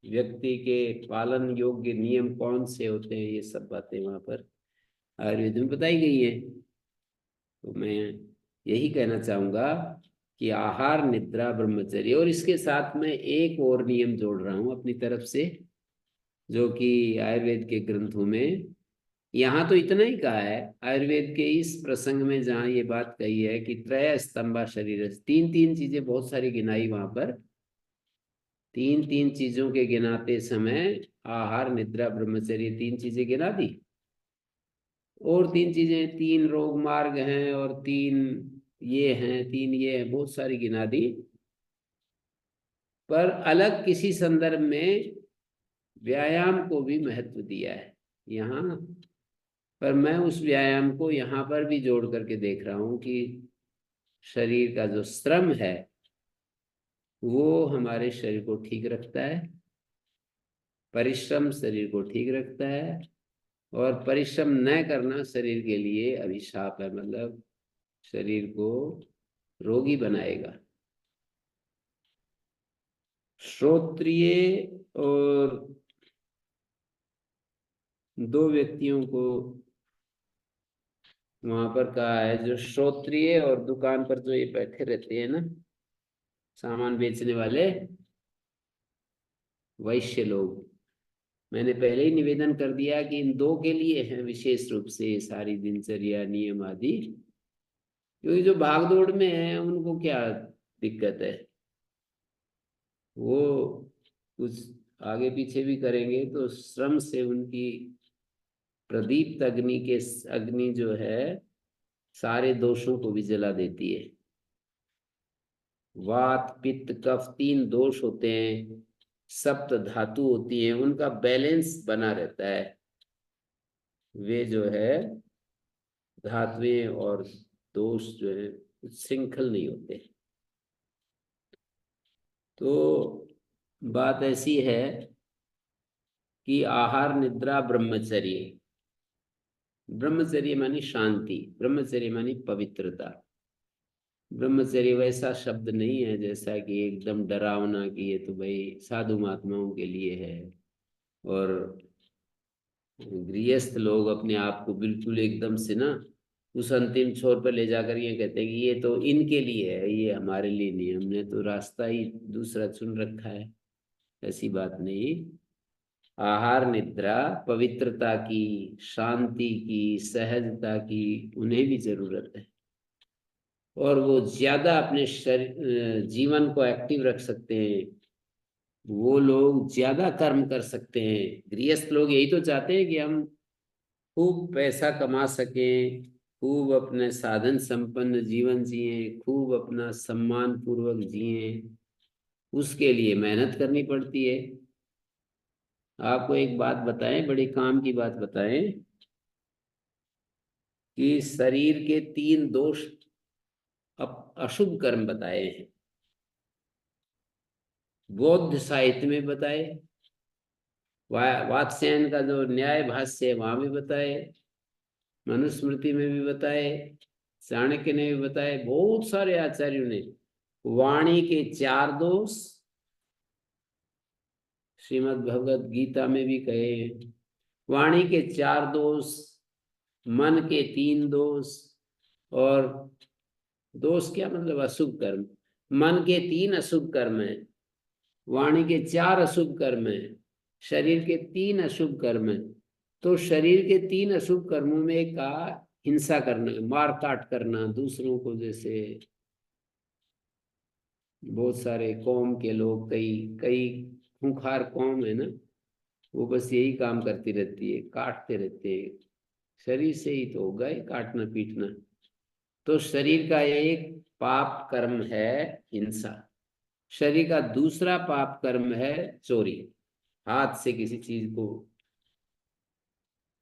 E: व्यक्ति के पालन योग्य नियम कौन से होते हैं, ये सब बातें वहां पर आयुर्वेद में बताई गई है। तो मैं यही कहना चाहूंगा कि आहार, निद्रा, ब्रह्मचर्य, और इसके साथ में एक और नियम जोड़ रहा हूं अपनी तरफ से, जो कि आयुर्वेद के ग्रंथों में, यहाँ तो इतना ही कहा है आयुर्वेद के इस प्रसंग में, जहाँ ये बात कही है कि त्रय स्तंभा शरीर, तीन तीन चीजें बहुत सारी गिनाई वहां पर, तीन तीन चीजों के गिनाते समय आहार, निद्रा, ब्रह्मचर्य, तीन चीजें गिना दी, और तीन चीजें, 3 रोग मार्ग हैं, और 3 ये हैं, 3 ये हैं, बहुत सारी गिना दी। पर अलग किसी संदर्भ में व्यायाम को भी महत्व दिया है। यहाँ पर मैं उस व्यायाम को यहाँ पर भी जोड़ करके देख रहा हूँ कि शरीर का जो श्रम है वो हमारे शरीर को ठीक रखता है, परिश्रम शरीर को ठीक रखता है, और परिश्रम न करना शरीर के लिए अभिशाप है, मतलब शरीर को रोगी बनाएगा। श्रोत्रिय और दो व्यक्तियों को वहां पर कहा है, जो श्रोत्रिय और दुकान पर जो ये बैठे रहते हैं ना, सामान बेचने वाले वैश्य लोग, मैंने पहले ही निवेदन कर दिया कि इन दो के लिए है विशेष रूप से सारी दिनचर्या नियम आदि, क्योंकि जो भागदौड़ में है उनको क्या दिक्कत है, वो कुछ आगे पीछे भी करेंगे तो श्रम से उनकी प्रदीप्त अग्नि जो है सारे दोषों को भी जला देती है। वात पित्त कफ 3 दोष होते हैं, सप्त धातु होती है, उनका बैलेंस बना रहता है। वे जो है धातुएं और दोष जो है श्रृंखल नहीं होते। तो बात ऐसी है कि आहार निद्रा ब्रह्मचर्य, ब्रह्मचर्य मानी शांति, ब्रह्मचर्य मानी पवित्रता। ब्रह्मचर्य वैसा शब्द नहीं है जैसा कि एकदम डरावना कि ये तो भाई साधु महात्माओं के लिए है, और गृहस्थ लोग अपने आप को बिल्कुल एकदम से ना उस अंतिम छोर पर ले जाकर ये कहते हैं कि ये तो इनके लिए है, ये हमारे लिए नहीं, हमने तो रास्ता ही दूसरा चुन रखा है। ऐसी बात नहीं। आहार निद्रा पवित्रता की, शांति की, सहजता की उन्हें भी जरूरत है, और वो ज्यादा अपने शरीर जीवन को एक्टिव रख सकते हैं, वो लोग ज्यादा कर्म कर सकते हैं। गृहस्थ लोग यही तो चाहते हैं कि हम खूब पैसा कमा सकें, खूब अपने साधन संपन्न जीवन जिए, खूब अपना सम्मान पूर्वक जिए, उसके लिए मेहनत करनी पड़ती है। आपको एक बात बताएं, बड़ी काम की बात बताएं, कि शरीर के 3 दोष अशुभ कर्म बताए हैं, बौद्ध साहित्य में बताए, वात्स्यायन का जो न्याय भाष्य है वहां भी बताए, मनुस्मृति में भी बताए, चाणक्य ने भी बताए, बहुत सारे आचार्यों ने वाणी के 4 दोष श्रीमद् भगवद गीता में भी कहे हैं। वाणी के 4 दोष, मन के 3 दोष, और दोष क्या मतलब अशुभ कर्म। मन के 3 अशुभ कर्म है, वाणी के 4 अशुभ कर्म है, शरीर के 3 अशुभ कर्म है। तो शरीर के 3 अशुभ कर्मों में एक का हिंसा करना, मार काट करना दूसरों को, जैसे बहुत सारे कौम के लोग, कई कई खूंखार कौम है ना, वो बस यही काम करती रहती है, काटते रहते हैं। शरीर से ही तो होगा ये काटना पीटना। तो शरीर का एक पाप कर्म है हिंसा। शरीर का दूसरा पाप कर्म है चोरी, हाथ से किसी चीज को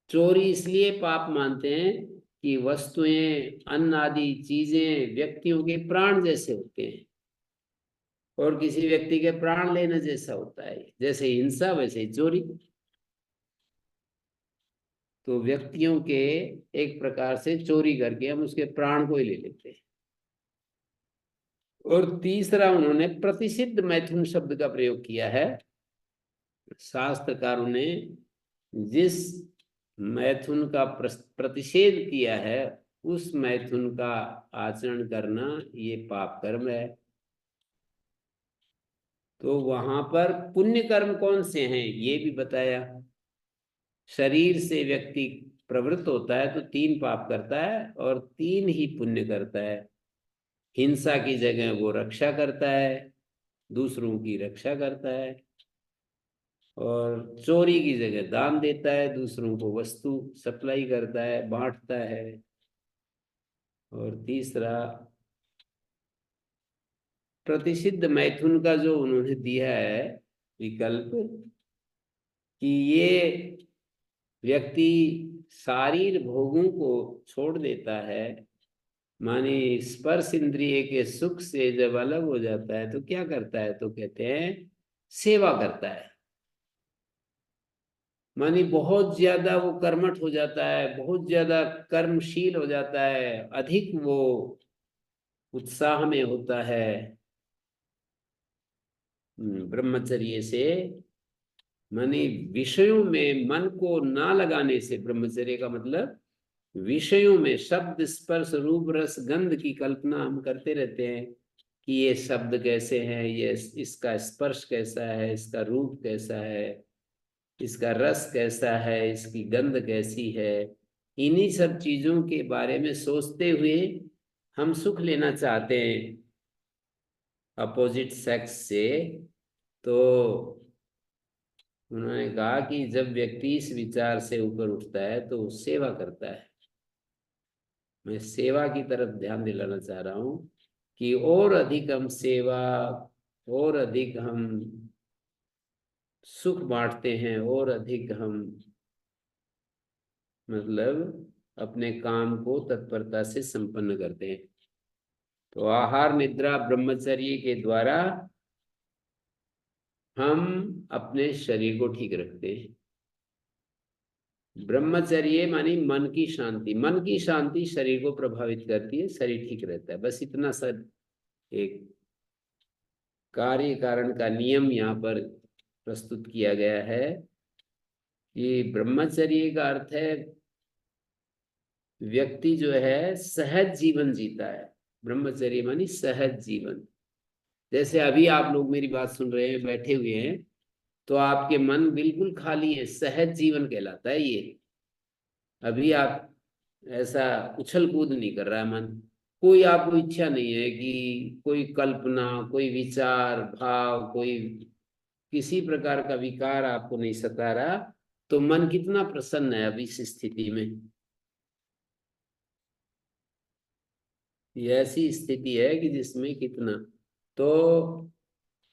E: चोरी इसलिए पाप मानते हैं कि वस्तुएं, अन्न आदि चीजें व्यक्तियों के प्राण जैसे होते हैं, और किसी व्यक्ति के प्राण लेने जैसा होता है। जैसे हिंसा वैसे ही चोरी। तो व्यक्तियों के एक प्रकार से चोरी करके हम उसके प्राण को ही ले लेते हैं। और तीसरा उन्होंने प्रतिषिद्ध मैथुन शब्द का प्रयोग किया है। शास्त्रकारों ने जिस मैथुन का प्रतिषेध किया है, उस मैथुन का आचरण करना ये पाप कर्म है। तो वहां पर पुण्य कर्म कौन से हैं ये भी बताया। शरीर से व्यक्ति प्रवृत्त होता है तो 3 पाप करता है और 3 ही पुण्य करता है। हिंसा की जगह वो रक्षा करता है, दूसरों की रक्षा करता है, और चोरी की जगह दान देता है, दूसरों को वस्तु सप्लाई करता है, बांटता है। और तीसरा प्रतिषिद्ध मैथुन का जो उन्होंने दिया है विकल्प, कि ये व्यक्ति शारीर भोगों को छोड़ देता है, माने स्पर्श इंद्रिय के सुख से जब अलग हो जाता है तो क्या करता है, तो कहते हैं सेवा करता है। माने बहुत ज्यादा वो कर्मठ हो जाता है, बहुत ज्यादा कर्मशील हो जाता है, अधिक वो उत्साह में होता है ब्रह्मचर्य से। माने विषयों में मन को ना लगाने से, ब्रह्मचर्य का मतलब विषयों में शब्द स्पर्श रूप रस गंध की कल्पना हम करते रहते हैं कि ये शब्द कैसे हैं, ये इसका स्पर्श कैसा है, इसका रूप कैसा है, इसका रस कैसा है, इसकी गंध कैसी है। इन्हीं सब चीजों के बारे में सोचते हुए हम सुख लेना चाहते हैं अपोजिट सेक्स से। तो उन्होंने कहा कि जब व्यक्ति इस विचार से ऊपर उठता है तो सेवा करता है। मैं सेवा की तरफ ध्यान दिलाना चाह रहा हूं कि और अधिक हम सेवा, और अधिक हम सुख बांटते हैं, और अधिक हम मतलब अपने काम को तत्परता से संपन्न करते हैं। तो आहार निद्रा ब्रह्मचर्य के द्वारा हम अपने शरीर को ठीक रखते हैं। ब्रह्मचर्य मानी मन की शांति, मन की शांति शरीर को प्रभावित करती है, शरीर ठीक रहता है। बस इतना सा एक कार्य कारण का नियम यहाँ पर प्रस्तुत किया गया है कि ब्रह्मचर्य का अर्थ है व्यक्ति जो है सहज जीवन जीता है। ब्रह्मचर्य मानी सहज जीवन। जैसे अभी आप लोग मेरी बात सुन रहे हैं, बैठे हुए हैं, तो आपके मन बिल्कुल खाली है, सहज जीवन कहलाता है ये। अभी आप ऐसा उछल कूद नहीं कर रहा है मन, कोई आपको इच्छा नहीं है कि कोई कल्पना, कोई विचार भाव, कोई किसी प्रकार का विकार आपको नहीं सता रहा, तो मन कितना प्रसन्न है अभी इस स्थिति में। ये ऐसी स्थिति है कि जिसमें कितना, तो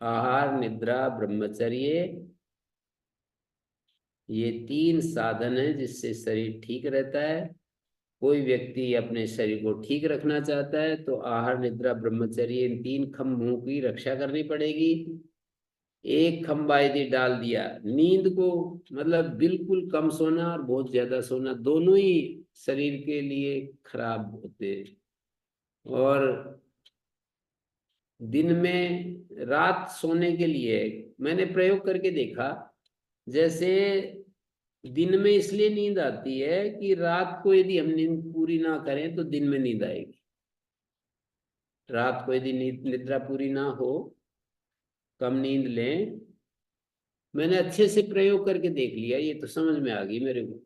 E: आहार निद्रा ब्रह्मचर्य ये 3 साधन है जिससे शरीर ठीक रहता है। कोई व्यक्ति अपने शरीर को ठीक रखना चाहता है तो आहार निद्रा ब्रह्मचर्य इन 3 खंभों की रक्षा करनी पड़ेगी। एक खंभा यदि डाल दिया, नींद को मतलब बिल्कुल कम सोना और बहुत ज्यादा सोना दोनों ही शरीर के लिए खराब होते हैं। और दिन में रात सोने के लिए मैंने प्रयोग करके देखा, जैसे दिन में इसलिए नींद आती है कि रात को यदि हम नींद पूरी ना करें तो दिन में नींद आएगी। रात को यदि निद्रा पूरी ना हो, कम नींद लें, मैंने अच्छे से प्रयोग करके देख लिया, ये तो समझ में आ गई मेरे को।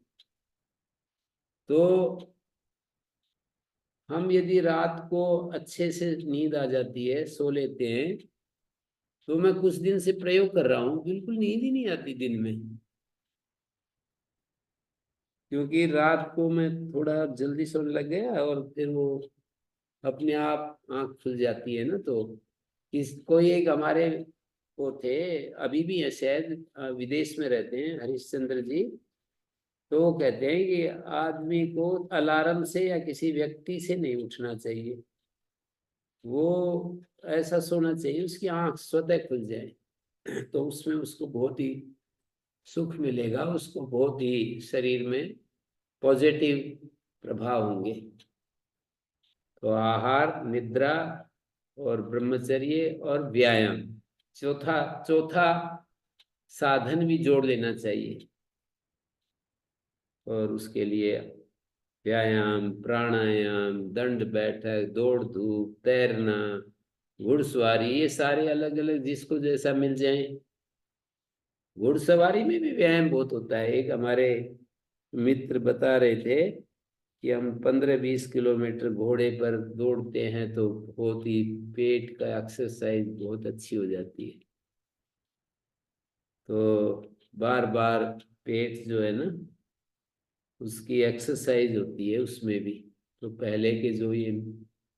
E: तो हम यदि रात को अच्छे से नींद आ जाती है, सो लेते हैं, तो मैं कुछ दिन से प्रयोग कर रहा हूँ, बिल्कुल नींद ही नहीं आती दिन में। क्योंकि रात को मैं थोड़ा जल्दी सोने लग गया और फिर वो अपने आप आंख खुल जाती है ना। तो कोई एक हमारे वो थे, अभी भी है शायद, विदेश में रहते हैं, हरिश्चंद्र जी। तो वो कहते हैं कि आदमी को अलार्म से या किसी व्यक्ति से नहीं उठना चाहिए, वो ऐसा सोना चाहिए उसकी आंख स्वतः खुल जाए, तो उसमें उसको बहुत ही सुख मिलेगा, उसको बहुत ही शरीर में पॉजिटिव प्रभाव होंगे। तो आहार निद्रा और ब्रह्मचर्य और व्यायाम, चौथा साधन भी जोड़ लेना चाहिए। और उसके लिए व्यायाम, प्राणायाम, दंड बैठक, दौड़ धूप, तैरना, घुड़सवारी, ये सारे अलग अलग जिसको जैसा मिल जाए। घुड़सवारी में भी व्यायाम बहुत होता है। एक हमारे मित्र बता रहे थे कि हम 15-20 किलोमीटर घोड़े पर दौड़ते हैं तो बहुत ही पेट का एक्सरसाइज बहुत अच्छी हो जाती है। तो बार बार पेट जो है ना उसकी एक्सरसाइज होती है उसमें भी। तो पहले के जो ये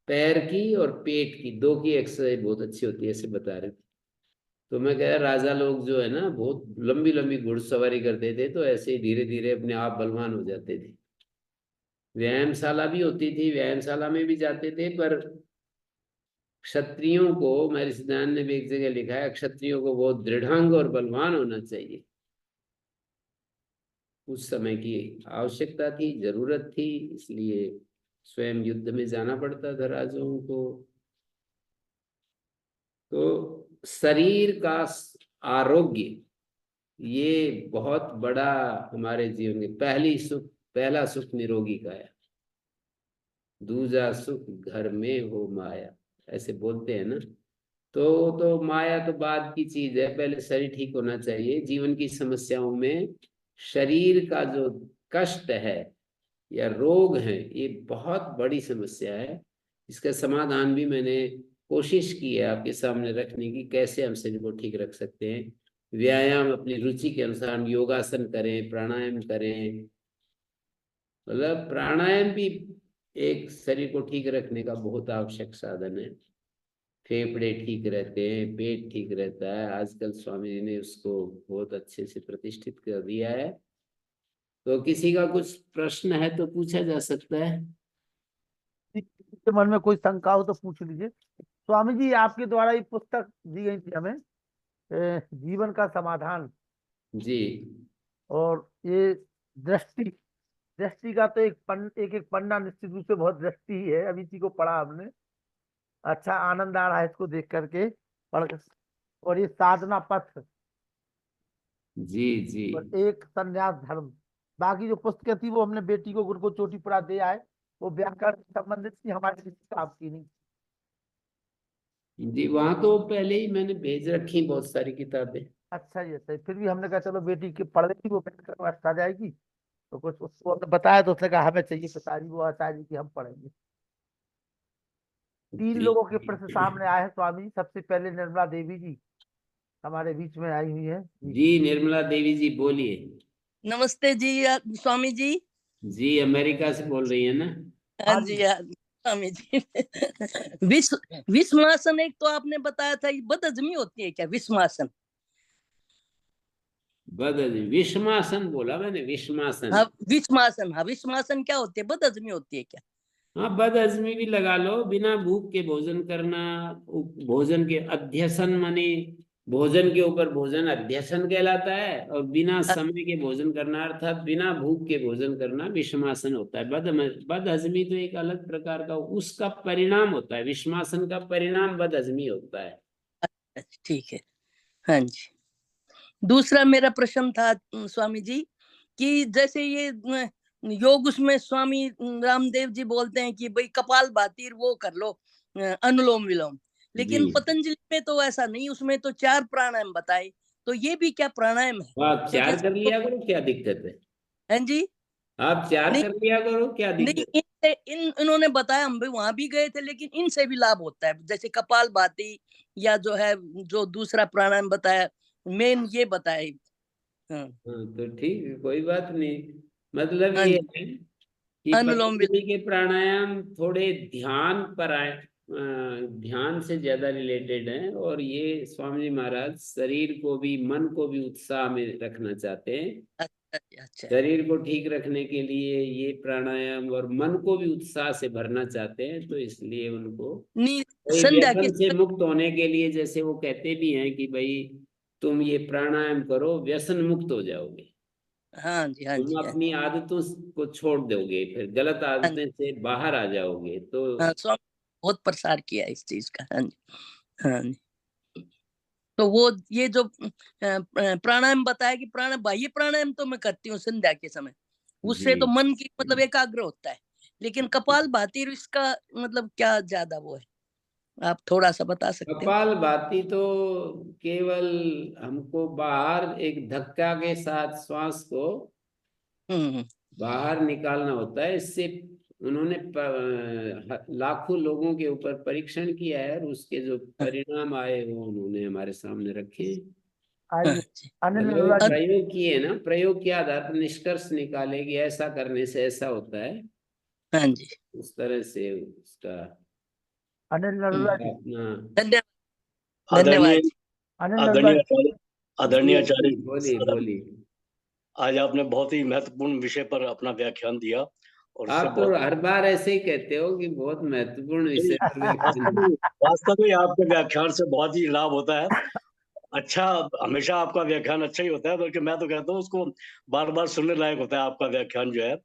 E: पैर की और पेट की दो की एक्सरसाइज बहुत अच्छी होती है, ऐसे बता रहे थे। तो मैं कह रहा राजा लोग जो है ना बहुत लंबी लंबी घुड़सवारी करते थे, तो ऐसे ही धीरे धीरे अपने आप बलवान हो जाते थे। व्यायामशाला भी होती थी, व्यायामशाला में भी जाते थे, पर क्षत्रियों को, मेरे सिद्धांत ने भी एक जगह लिखा है, क्षत्रियों को बहुत दृढ़ांग और बलवान होना चाहिए। उस समय की आवश्यकता थी, जरूरत थी, इसलिए स्वयं युद्ध में जाना पड़ता था राजाओं को। तो शरीर का आरोग्य ये बहुत बड़ा हमारे जीवन के पहला सुख निरोगी काया, दूजा सुख घर में हो माया, ऐसे बोलते हैं ना। तो माया तो बाद की चीज है, पहले शरीर ठीक होना चाहिए। जीवन की समस्याओं में शरीर का जो कष्ट है या रोग है, ये बहुत बड़ी समस्या है। इसका समाधान भी मैंने कोशिश की है आपके सामने रखने की, कैसे हम शरीर को ठीक रख सकते हैं। व्यायाम अपनी रुचि के अनुसार, हम योगासन करें, प्राणायाम करें। मतलब प्राणायाम भी एक शरीर को ठीक रखने का बहुत आवश्यक साधन है। फेफड़े ठीक रहते हैं, पेट ठीक रहता है। आजकल स्वामी जी ने उसको बहुत अच्छे से प्रतिष्ठित कर दिया है। तो किसी का कुछ प्रश्न है तो पूछा जा सकता है।
A: किसी के मन में कोई शंका हो तो पूछ लीजिए। स्वामी जी, आपके द्वारा ये पुस्तक दी गई थी हमें, जीवन का समाधान,
E: जी
A: और ये दृष्टि दृष्टि का तो एक एक पन्ना निश्चित रूप से बहुत दृष्टि ही है। अभी इसी को पढ़ा हमने, अच्छा आनंद आ रहा है इसको देख करके, पढ़। और ये साधना पथ
E: जी जी
A: और एक संन्यास धर्म। बाकी जो पुस्तकें थी वो हमने बेटी को गुरु को चोटीपुरा दे आए, वो व्याकरण से संबंधित थी, हमारे किसी काम की नहीं।
E: जी, वहां तो पहले ही मैंने भेज रखी बहुत सारी किताबें।
A: अच्छा ये सही, फिर भी हमने कहा चलो बेटी की पढ़ लेगी, वो व्याकरण अच्छा जाएगी। तो कुछ उसको हमने बताया तो उसने कहा हमें चाहिए पिताजी, वो आचार्य जी की हम पढ़ेंगे। 3
E: जी
A: लोगों के प्रश्न सामने आए हैं स्वामी जी। सबसे पहले निर्मला देवी जी हमारे बीच में आई हुई है जी।
E: जी, निर्मला देवी जी बोलिए।
F: नमस्ते जी स्वामी जी।
E: जी, अमेरिका से बोल रही है ना?
F: हाँ
A: हाँ
F: जी
A: जी।
F: हाँ स्वामी जी। विश्वासन एक तो आपने बताया था, ये बदहजमी होती है क्या विश्वासन?
E: विषमासन बोला मैंने, विषमासन।
F: हाँ विश्वासन, हाँ विश्वासन क्या होती है, बदहजमी होती है क्या?
E: हाँ, बदहजमी भी लगा लो। बिना भूख के भोजन करना, भोजन के अध्यसन माने भोजन के ऊपर भोजन अध्यसन कहलाता है, और बिना समय के भोजन करना अर्थात बिना भूख के भोजन करना विषमासन होता है। बदहजमी तो एक अलग प्रकार का उसका परिणाम होता है, विषमासन का परिणाम बदहजमी होता है।
F: ठीक है, हाँ जी। दूसरा मेरा प्रश्न था स्वामी जी कि जैसे ये योग उसमें स्वामी रामदेव जी बोलते हैं कि भाई कपालभाति वो कर लो, अनुलोम विलोम, लेकिन
E: जी,
F: पतंजलि में तो ऐसा नहीं, उसमें तो 4 प्राणायाम बताए। तो ये भी क्या प्राणायाम है?
E: तो आप
F: क्योंकि
E: 4 कर लिया करो, क्या दिक्कत है?
F: हाँ जी,
E: आप 4
F: नहीं
E: कर लिया करो, क्या
F: नहीं,
E: दिक्कत?
F: इन्होंने बताया, हम भी वहां भी गए थे, लेकिन इनसे भी लाभ होता है, जैसे कपालभाति या जो है जो दूसरा प्राणायाम बताया, मेन ये बताया। हाँ
E: हाँ, तो ठीक है, कोई बात नहीं। मतलब
F: हाँ
E: ये
F: जी,
E: है कि
F: अनुलोम
E: पतंजलि के प्राणायाम थोड़े ध्यान पर आए, ध्यान से ज्यादा रिलेटेड हैं, और ये स्वामी जी महाराज शरीर को भी मन को भी उत्साह में रखना चाहते हैं।
F: अच्छा
E: शरीर को ठीक रखने के लिए ये प्राणायाम, और मन को भी उत्साह से भरना चाहते हैं, तो इसलिए उनको
F: नहीं,
E: कोई
F: संध्या के
E: व्यसन से मुक्त होने के लिए, जैसे वो कहते भी हैं कि भाई तुम ये प्राणायाम करो, व्यसन मुक्त हो जाओगे।
F: हाँ जी हाँ
E: तुम
F: जी हाँ
E: अपनी आदतों को छोड़ दोगे, फिर गलत
F: जी
E: आदतें से बाहर आ जाओगे। तो
F: हाँ, स्वामी बहुत प्रसार किया है इस चीज का। हाँ जी हाँ जी। तो वो ये जो प्राणायाम बताया कि प्राणायाम, बाह्य प्राणायाम तो मैं करती हूँ संध्या के समय, उससे
E: जी,
F: तो मन की मतलब एकाग्र होता है, लेकिन कपाल भाती इसका मतलब क्या ज्यादा वो है, आप थोड़ा सा बता सकते हो?
E: कपाल भाती तो केवल हमको बाहर एक धक्का के साथ श्वास को
F: हम्म।
E: बाहर निकालना होता है। इससे उन्होंने लाखों लोगों के ऊपर परीक्षण किया है, और उसके जो परिणाम आए वो उन्होंने हमारे सामने रखे।
F: हाँ
A: आइए
F: जी
A: अनिल
E: मतलब वो
A: अरोड़ा जी।
E: प्रयोग किए ना, प्रयोग के आधार पर निष्कर्ष निकाले कि ऐसा करने से ऐसा होता है।
F: हाँ जी।
E: उस तरह से उसका
A: अनिल अरोड़ा जी।
E: अपना।
F: धन्यवाद
G: आदरणीय
F: धन्यवाद जी।
A: अनिल अरोड़ा
G: आदरणीय
A: जी।
G: आचार्य, आदरणीय आचार्य
E: बोलिए
G: साहब,
E: बोलिए।
G: आज आपने बहुत ही महत्वपूर्ण विषय पर अपना व्याख्यान दिया और उससे
E: आप तो
G: बहुत
E: हर बार ऐसे ही कहते हो कि बहुत महत्वपूर्ण विषय पर व्याख्यान
G: वास्तव
E: है।
G: में वास्तव में आपके व्याख्यान से बहुत ही लाभ होता है। अच्छा, हमेशा आपका व्याख्यान अच्छा ही होता है, बल्कि मैं तो कहता हूँ उसको बार बार सुनने लायक होता है आपका व्याख्यान जो है।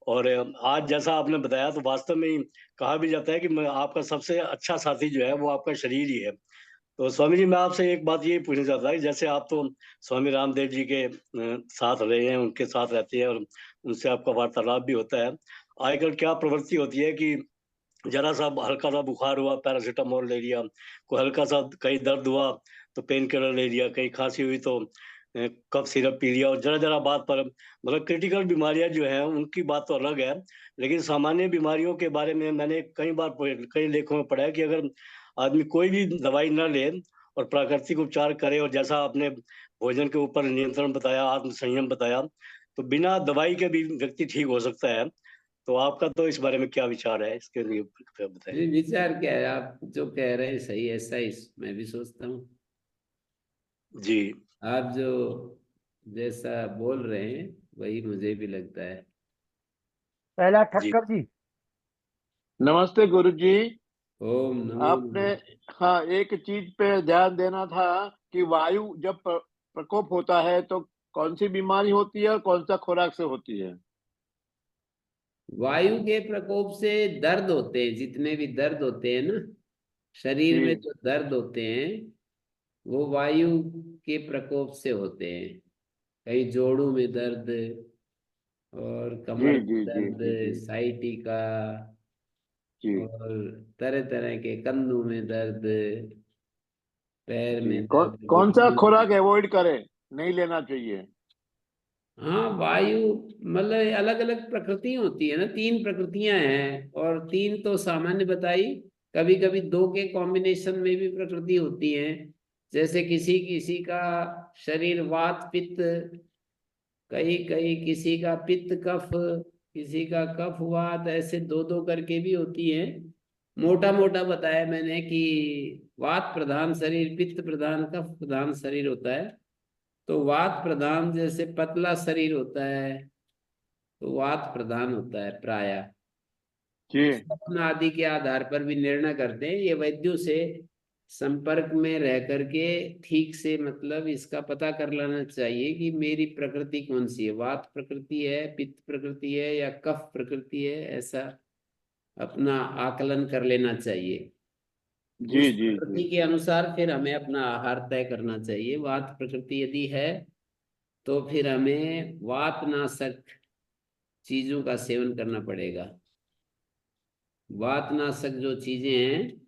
G: और आज जैसा आपने बताया तो वास्तव में ही कहा भी जाता है कि आपका सबसे अच्छा साथी जो है वो आपका शरीर ही है। तो स्वामी जी, मैं आपसे एक बात ये पूछना चाहता था कि जैसे आप तो स्वामी रामदेव जी के साथ रहे हैं, उनके साथ रहते हैं और उनसे आपका वार्तालाप भी होता है। आजकल क्या प्रवृत्ति होती है कि जरा सा हल्का सा बुखार हुआ, पैरासिटामोल ले लिया, कोई हल्का सा कहीं दर्द हुआ तो पेन किलर ले लिया, कहीं खांसी हुई तो कफ सिरप पी लिया, और जरा जरा बात पर मतलब क्रिटिकल बीमारियां जो हैं उनकी बात तो अलग है, लेकिन सामान्य बीमारियों के बारे में मैंने कई बार कई लेखों में पढ़ा है कि अगर आदमी कोई भी दवाई न ले और प्राकृतिक उपचार करे, और जैसा आपने भोजन के ऊपर नियंत्रण बताया, आत्म संयम बताया, तो बिना दवाई के भी व्यक्ति ठीक हो सकता है। तो आपका तो इस बारे में क्या विचार है, इसके लिए कृपया बताएं।
E: नहीं, विचार क्या है, आप जो कह रहे हैं सही, ऐसा ही मैं भी सोचता हूँ।
G: जी
E: आप जो जैसा बोल रहे हैं वही मुझे भी लगता है।
A: पहला
G: जी
A: ठक्कर जी।
H: नमस्ते गुरुजी।
E: ओम नमो
H: आपने
E: नमः।
H: हाँ एक चीज पे ध्यान देना था कि वायु जब प्रकोप होता है तो कौन सी बीमारी होती है और कौन सा खुराक से होती है?
E: वायु के प्रकोप से दर्द होते हैं, जितने भी दर्द होते हैं ना शरीर में,
H: जी
E: जो दर्द होते हैं वो वायु के प्रकोप से होते हैं। कहीं जोड़ों में दर्द, और
H: जी
E: कमर में
H: जी जी
E: दर्द,
H: जी जी
E: साइटिका,
H: जी
E: और तरह तरह के कंधों में दर्द, पैर
H: जी
E: में
H: कौन
E: दर्द,
H: कौन सा
E: घुटनों में।
H: खुराक अवॉइड करें, नहीं लेना चाहिए?
E: हाँ, वायु मतलब अलग अलग प्रकृति होती है ना, 3 प्रकृतियां हैं, और 3 तो सामान्य बताई। कभी कभी 2 के कॉम्बिनेशन में भी प्रकृति होती है। जैसे किसी किसी का शरीर वात पित्त, कहीं कहीं किसी का पित्त कफ, किसी का कफ वात, ऐसे 2 करके भी होती है। मोटा मोटा बताया मैंने कि वात प्रधान शरीर, पित्त प्रधान, कफ प्रधान शरीर होता है। तो वात प्रधान जैसे पतला शरीर होता है तो वात प्रधान होता है प्रायः।
H: जी
E: स्वप्न आदि के आधार पर भी निर्णय करते हैं, ये वैद्यों से संपर्क में रह करके ठीक से मतलब इसका पता कर लेना चाहिए कि मेरी प्रकृति कौन सी है, वात प्रकृति है, पित्त प्रकृति है, या कफ प्रकृति है, ऐसा अपना आकलन कर लेना चाहिए।
H: जी
E: उस
H: जी जी
E: प्रकृति के अनुसार फिर हमें अपना आहार तय करना चाहिए। वात प्रकृति यदि है तो फिर हमें वातनाशक चीजों का सेवन करना पड़ेगा। वातनाशक जो चीजें हैं,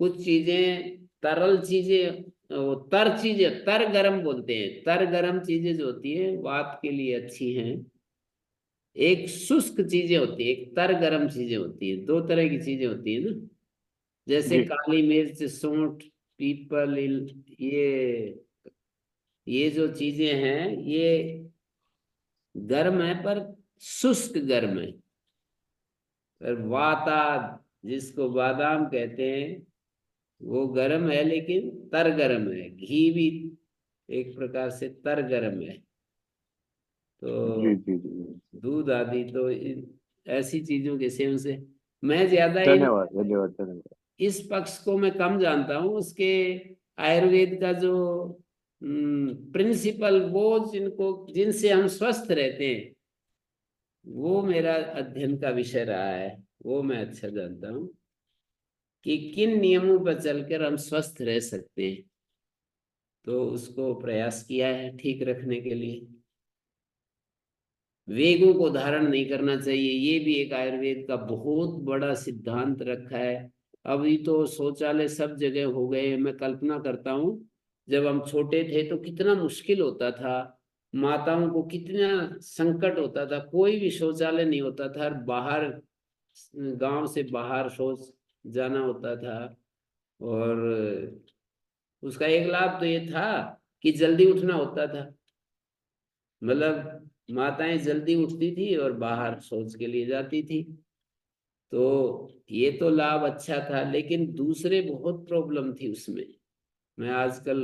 E: कुछ चीजें तरल चीजें, वो तर चीजें, तर गरम बोलते हैं, तर गरम चीजें जो होती है वात के लिए अच्छी हैं। एक शुष्क चीजें होती है, एक तर गरम चीजें होती है, 2 तरह की चीजें होती है ना। जैसे
H: जी
E: काली मिर्च, सूंठ, पीपल, ये जो चीजें हैं ये गर्म है पर शुष्क गर्म है। पर वाता, जिसको बादाम कहते हैं, वो गर्म है लेकिन तर गर्म है। घी भी एक प्रकार से तर गर्म है।
H: जी
E: तो
H: जी जी
E: दूध आदि तो ऐसी चीजों के सेवन से मैं ज्यादा
H: धन्यवाद धन्यवाद धन्यवाद।
E: इस पक्ष को मैं कम जानता हूँ। उसके आयुर्वेद का जो प्रिंसिपल, वो जिनको जिनसे हम स्वस्थ रहते हैं, वो मेरा अध्ययन का विषय रहा है। वो मैं अच्छा जानता हूँ कि किन नियमों पर चलकर हम स्वस्थ रह सकते हैं, तो उसको प्रयास किया है ठीक रखने के लिए। वेगों को धारण नहीं करना चाहिए, ये भी एक आयुर्वेद का बहुत बड़ा सिद्धांत रखा है। अभी तो शौचालय सब जगह हो गए। मैं कल्पना करता हूँ जब हम छोटे थे तो कितना मुश्किल होता था, माताओं को कितना संकट होता था, कोई भी शौचालय नहीं होता था, और बाहर गांव से बाहर शौच जाना होता था। और उसका एक लाभ तो ये था कि जल्दी उठना होता था, मतलब माताएं जल्दी उठती थी और बाहर शौच के लिए जाती थी। तो ये तो लाभ अच्छा था, लेकिन दूसरे बहुत प्रॉब्लम थी उसमें। मैं आजकल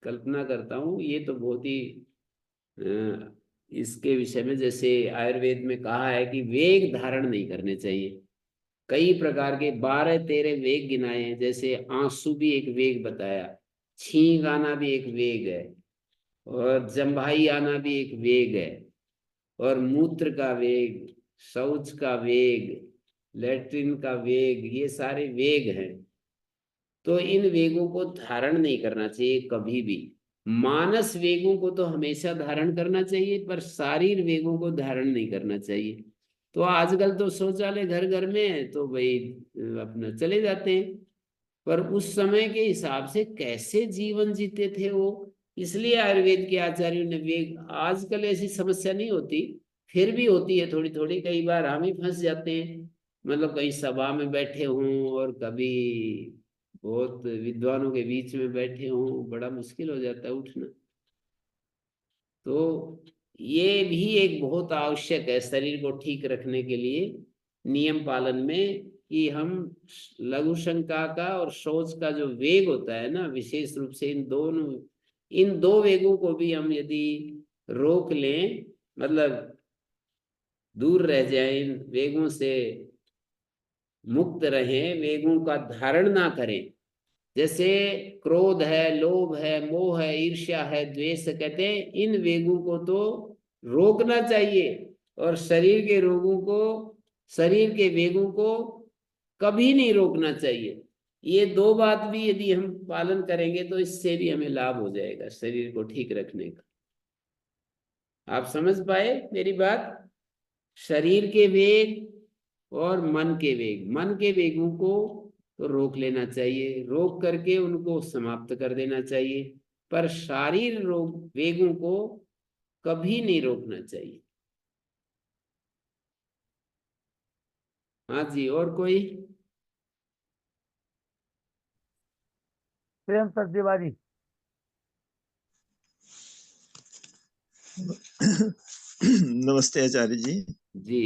E: कल्पना करता हूँ ये तो बहुत ही इसके विषय में जैसे आयुर्वेद में कहा है कि वेग धारण नहीं करने चाहिए। कई प्रकार के 12-13 वेग गिनाए हैं, जैसे आंसू भी एक वेग बताया, छींक आना भी एक वेग है, और जम्भाई आना भी एक वेग है, और मूत्र का वेग, शौच का वेग, लैट्रिन का वेग, ये सारे वेग हैं। तो इन वेगों को धारण नहीं करना चाहिए कभी भी। मानस वेगों को तो हमेशा धारण करना चाहिए, पर शारीर वेगों को धारण नहीं करना चाहिए। तो आजकल तो शौचालय घर घर में है, तो भाई अपना चले जाते हैं, पर उस समय के हिसाब से कैसे जीवन जीते थे वो, इसलिए आयुर्वेद के आचार्यों ने वेग, आजकल ऐसी समस्या नहीं होती, फिर भी होती है थोड़ी थोड़ी, कई बार हम ही फंस जाते हैं, मतलब कहीं सभा में बैठे हों और कभी बहुत विद्वानों के बीच में बैठे हों, बड़ा मुश्किल हो जाता है उठना। तो ये भी एक बहुत आवश्यक है शरीर को ठीक रखने के लिए, नियम पालन में, कि हम लघु शंका का और शौच का जो वेग होता है ना, विशेष रूप से इन दो वेगों को भी हम यदि रोक लें, मतलब दूर रह जाए, इन वेगों से मुक्त रहें, वेगों का धारण ना करें, जैसे क्रोध है, लोभ है, मोह है, ईर्ष्या है, द्वेष है, कहते हैं इन वेगों को तो रोकना चाहिए, और शरीर के रोगों को, शरीर के वेगों को कभी नहीं रोकना चाहिए। ये दो बात भी यदि हम पालन करेंगे तो इससे भी हमें लाभ हो जाएगा शरीर को ठीक रखने का। आप समझ पाए मेरी बात? शरीर के वेग और मन के वेग, मन के वेगों को तो रोक लेना चाहिए, रोक करके उनको समाप्त कर देना चाहिए, पर शारीर रोग वेगों को कभी नहीं रोकना चाहिए। हाँ जी, और कोई?
A: प्रेम सर तिवारी।
I: नमस्ते आचार्य जी।
E: जी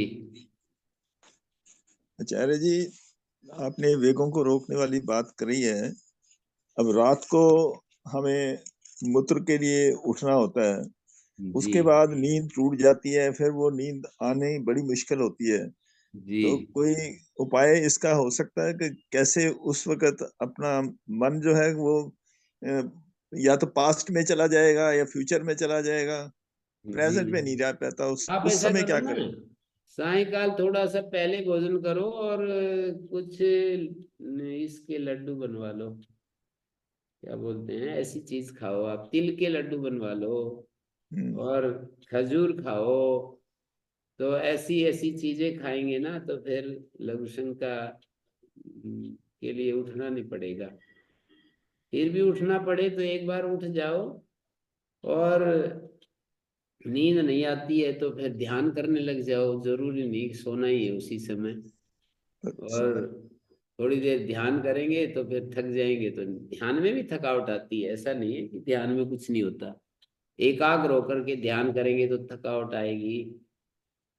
I: आचार्य जी, आपने वेगों को रोकने वाली बात करी है। अब रात को हमें मूत्र के लिए उठना होता है,
E: जी
I: उसके बाद नींद टूट जाती है, फिर वो नींद आने बड़ी मुश्किल होती है।
E: जी
I: तो कोई उपाय इसका हो सकता है कि कैसे उस वक्त अपना मन जो है वो अ, या तो पास्ट में चला जाएगा या फ्यूचर में चला जाएगा,
E: जी।
I: प्रेजेंट में नहीं रह पाता,
E: आप
I: उस
E: ऐसा
I: समय
E: करो
I: क्या
E: ना,
I: करें?
E: सायकाल थोड़ा सा पहले भोजन करो, और कुछ इसके लड्डू बनवा लो, क्या बोलते हैं, ऐसी चीज खाओ, आप तिल के लड्डू बनवा लो,
I: हम्म,
E: और खजूर खाओ। तो ऐसी ऐसी चीजें खाएंगे ना, तो फिर लघु शंका के लिए उठना नहीं पड़ेगा। फिर भी उठना पड़े तो एक बार उठ जाओ, और नींद नहीं आती है तो फिर ध्यान करने लग जाओ, जरूरी नहीं कि सोना ही है उसी समय। और
I: अच्छा।
E: थोड़ी देर ध्यान करेंगे तो फिर थक जाएंगे, तो ध्यान में भी थकावट आती है, ऐसा नहीं है कि ध्यान में कुछ नहीं होता। एकाग्र होकर के ध्यान करेंगे तो थकावट आएगी,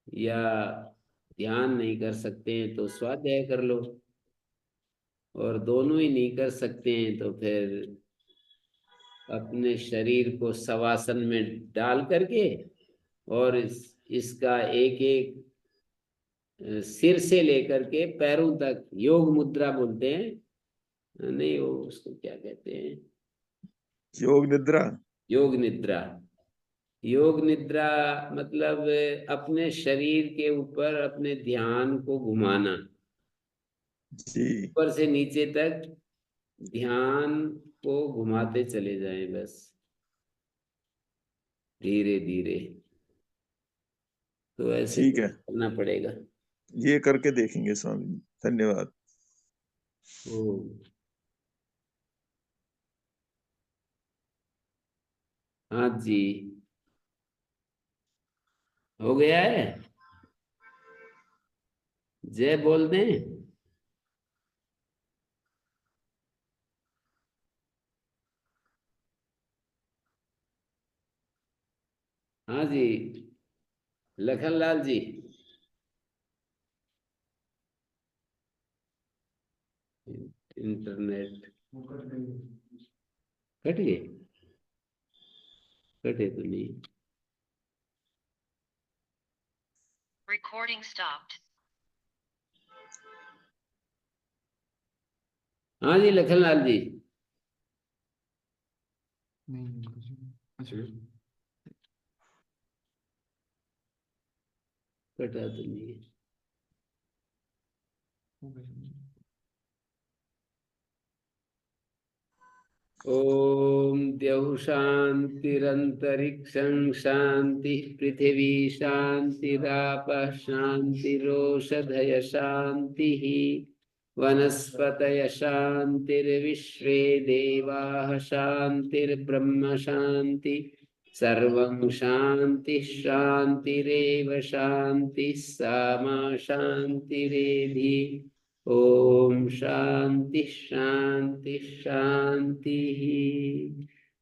E: या ध्यान नहीं कर सकते हैं तो स्वाध्याय कर लो, और दोनों ही नहीं कर सकते हैं तो फिर अपने शरीर को शवासन में डाल करके, और इसका एक एक सिर से लेकर के पैरों तक, योग मुद्रा बोलते हैं, नहीं वो उसको क्या कहते हैं,
I: योग निद्रा।
E: योग निद्रा। योग निद्रा मतलब अपने शरीर के ऊपर अपने ध्यान को घुमाना,
I: जी।
E: ऊपर से नीचे तक ध्यान को घुमाते चले जाएं, बस धीरे धीरे। तो ऐसे
I: ठीक है,
E: करना पड़ेगा।
I: ये करके देखेंगे स्वामी जी। धन्यवाद।
E: ओ, हाँ जी, हो गया है, जय बोल दें। हाँ जी, लखनलाल जी। इंटरनेट कट गए, कटे तो नहीं।
J: Recording stopped.
E: हाँ जी लखनलाल जी। कटा तो नहीं है। ओम द्यौः शान्तिरन्तरिक्षं शान्तिः पृथिवी शान्तिरापः शान्तिरोषधय शान्तिः वनस्पतय शान्तिर्विश्वे देवाः शान्तिर्ब्रह्म शान्ति सर्वं शान्तिः शान्तिरेव शान्तिः सामा शान्तिरेधि। ओम शांति शांति शांति।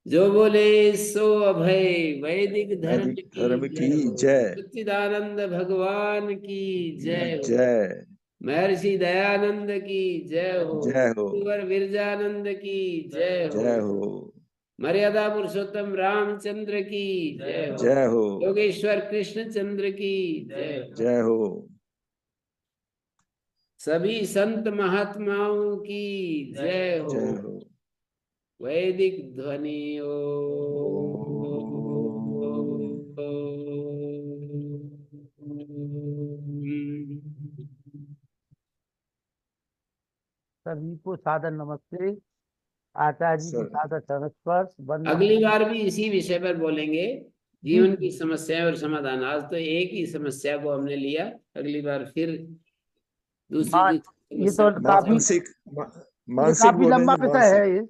E: जो बोले सो अभय वैदिक धर्म
I: वैदिक
E: की
I: धर्म
E: जय
I: की
E: हो।
I: जय।
E: सच्चिदानंद भगवान की जय हो।
I: जय
E: महर्षि दयानंद की जय हो।
I: जय हो।
E: कुंवर विरजानंद की जय हो।
I: जय हो।
E: मर्यादा पुरुषोत्तम रामचंद्र की जय हो।
I: जय हो।
E: योगेश्वर कृष्ण चंद्र की जय हो।
I: जय हो।
E: सभी संत महात्माओं की जय हो।
I: जय हो।
E: वैदिक ध्वनि
A: सभी को सादर नमस्ते। आचार्य जी को
I: सर
A: सादर चरण स्पर्श वंदन।
E: अगली बार भी इसी विषय पर बोलेंगे, जीवन की समस्याएं और समाधान। आज तो एक ही समस्या को हमने लिया, अगली बार फिर दूसरी
A: हाँ, ये तो काफी
I: मानसिक
A: ये
I: मानसिक
A: काफी लंबा
I: बोलेंगे।
A: विषय है। ये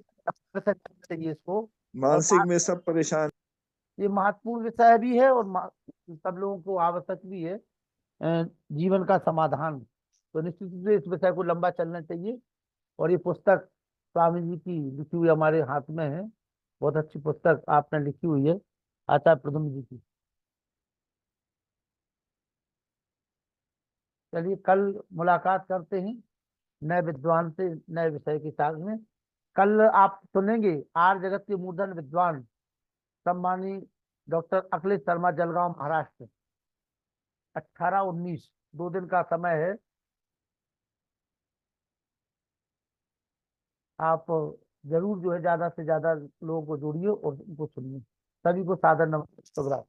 A: विषय चाहिए इसको। और
I: मानसिक में सब परेशान।
A: ये महत्वपूर्ण विषय भी है और सब लोगों को आवश्यक भी है जीवन का समाधान। तो निश्चित रूप से इस विषय को लंबा चलना चाहिए। और ये पुस्तक स्वामी जी की लिखी हुई हमारे हाथ में है। बहुत अच्छी पुस्तक आपने लिखी हुई है आचार्य प्रद्युम्न जी की। चलिए कल मुलाकात करते हैं नए विद्वान से, नए विषय के साथ में। कल आप सुनेंगे आर्य जगत के मूर्धन विद्वान सम्मानी डॉक्टर अखिलेश शर्मा, जलगांव महाराष्ट्र। 18-19 2 दिन का समय है। आप जरूर जो है ज्यादा से ज्यादा लोगों को जोड़िए और उनको सुनिए। सभी को सादर नमस्कार।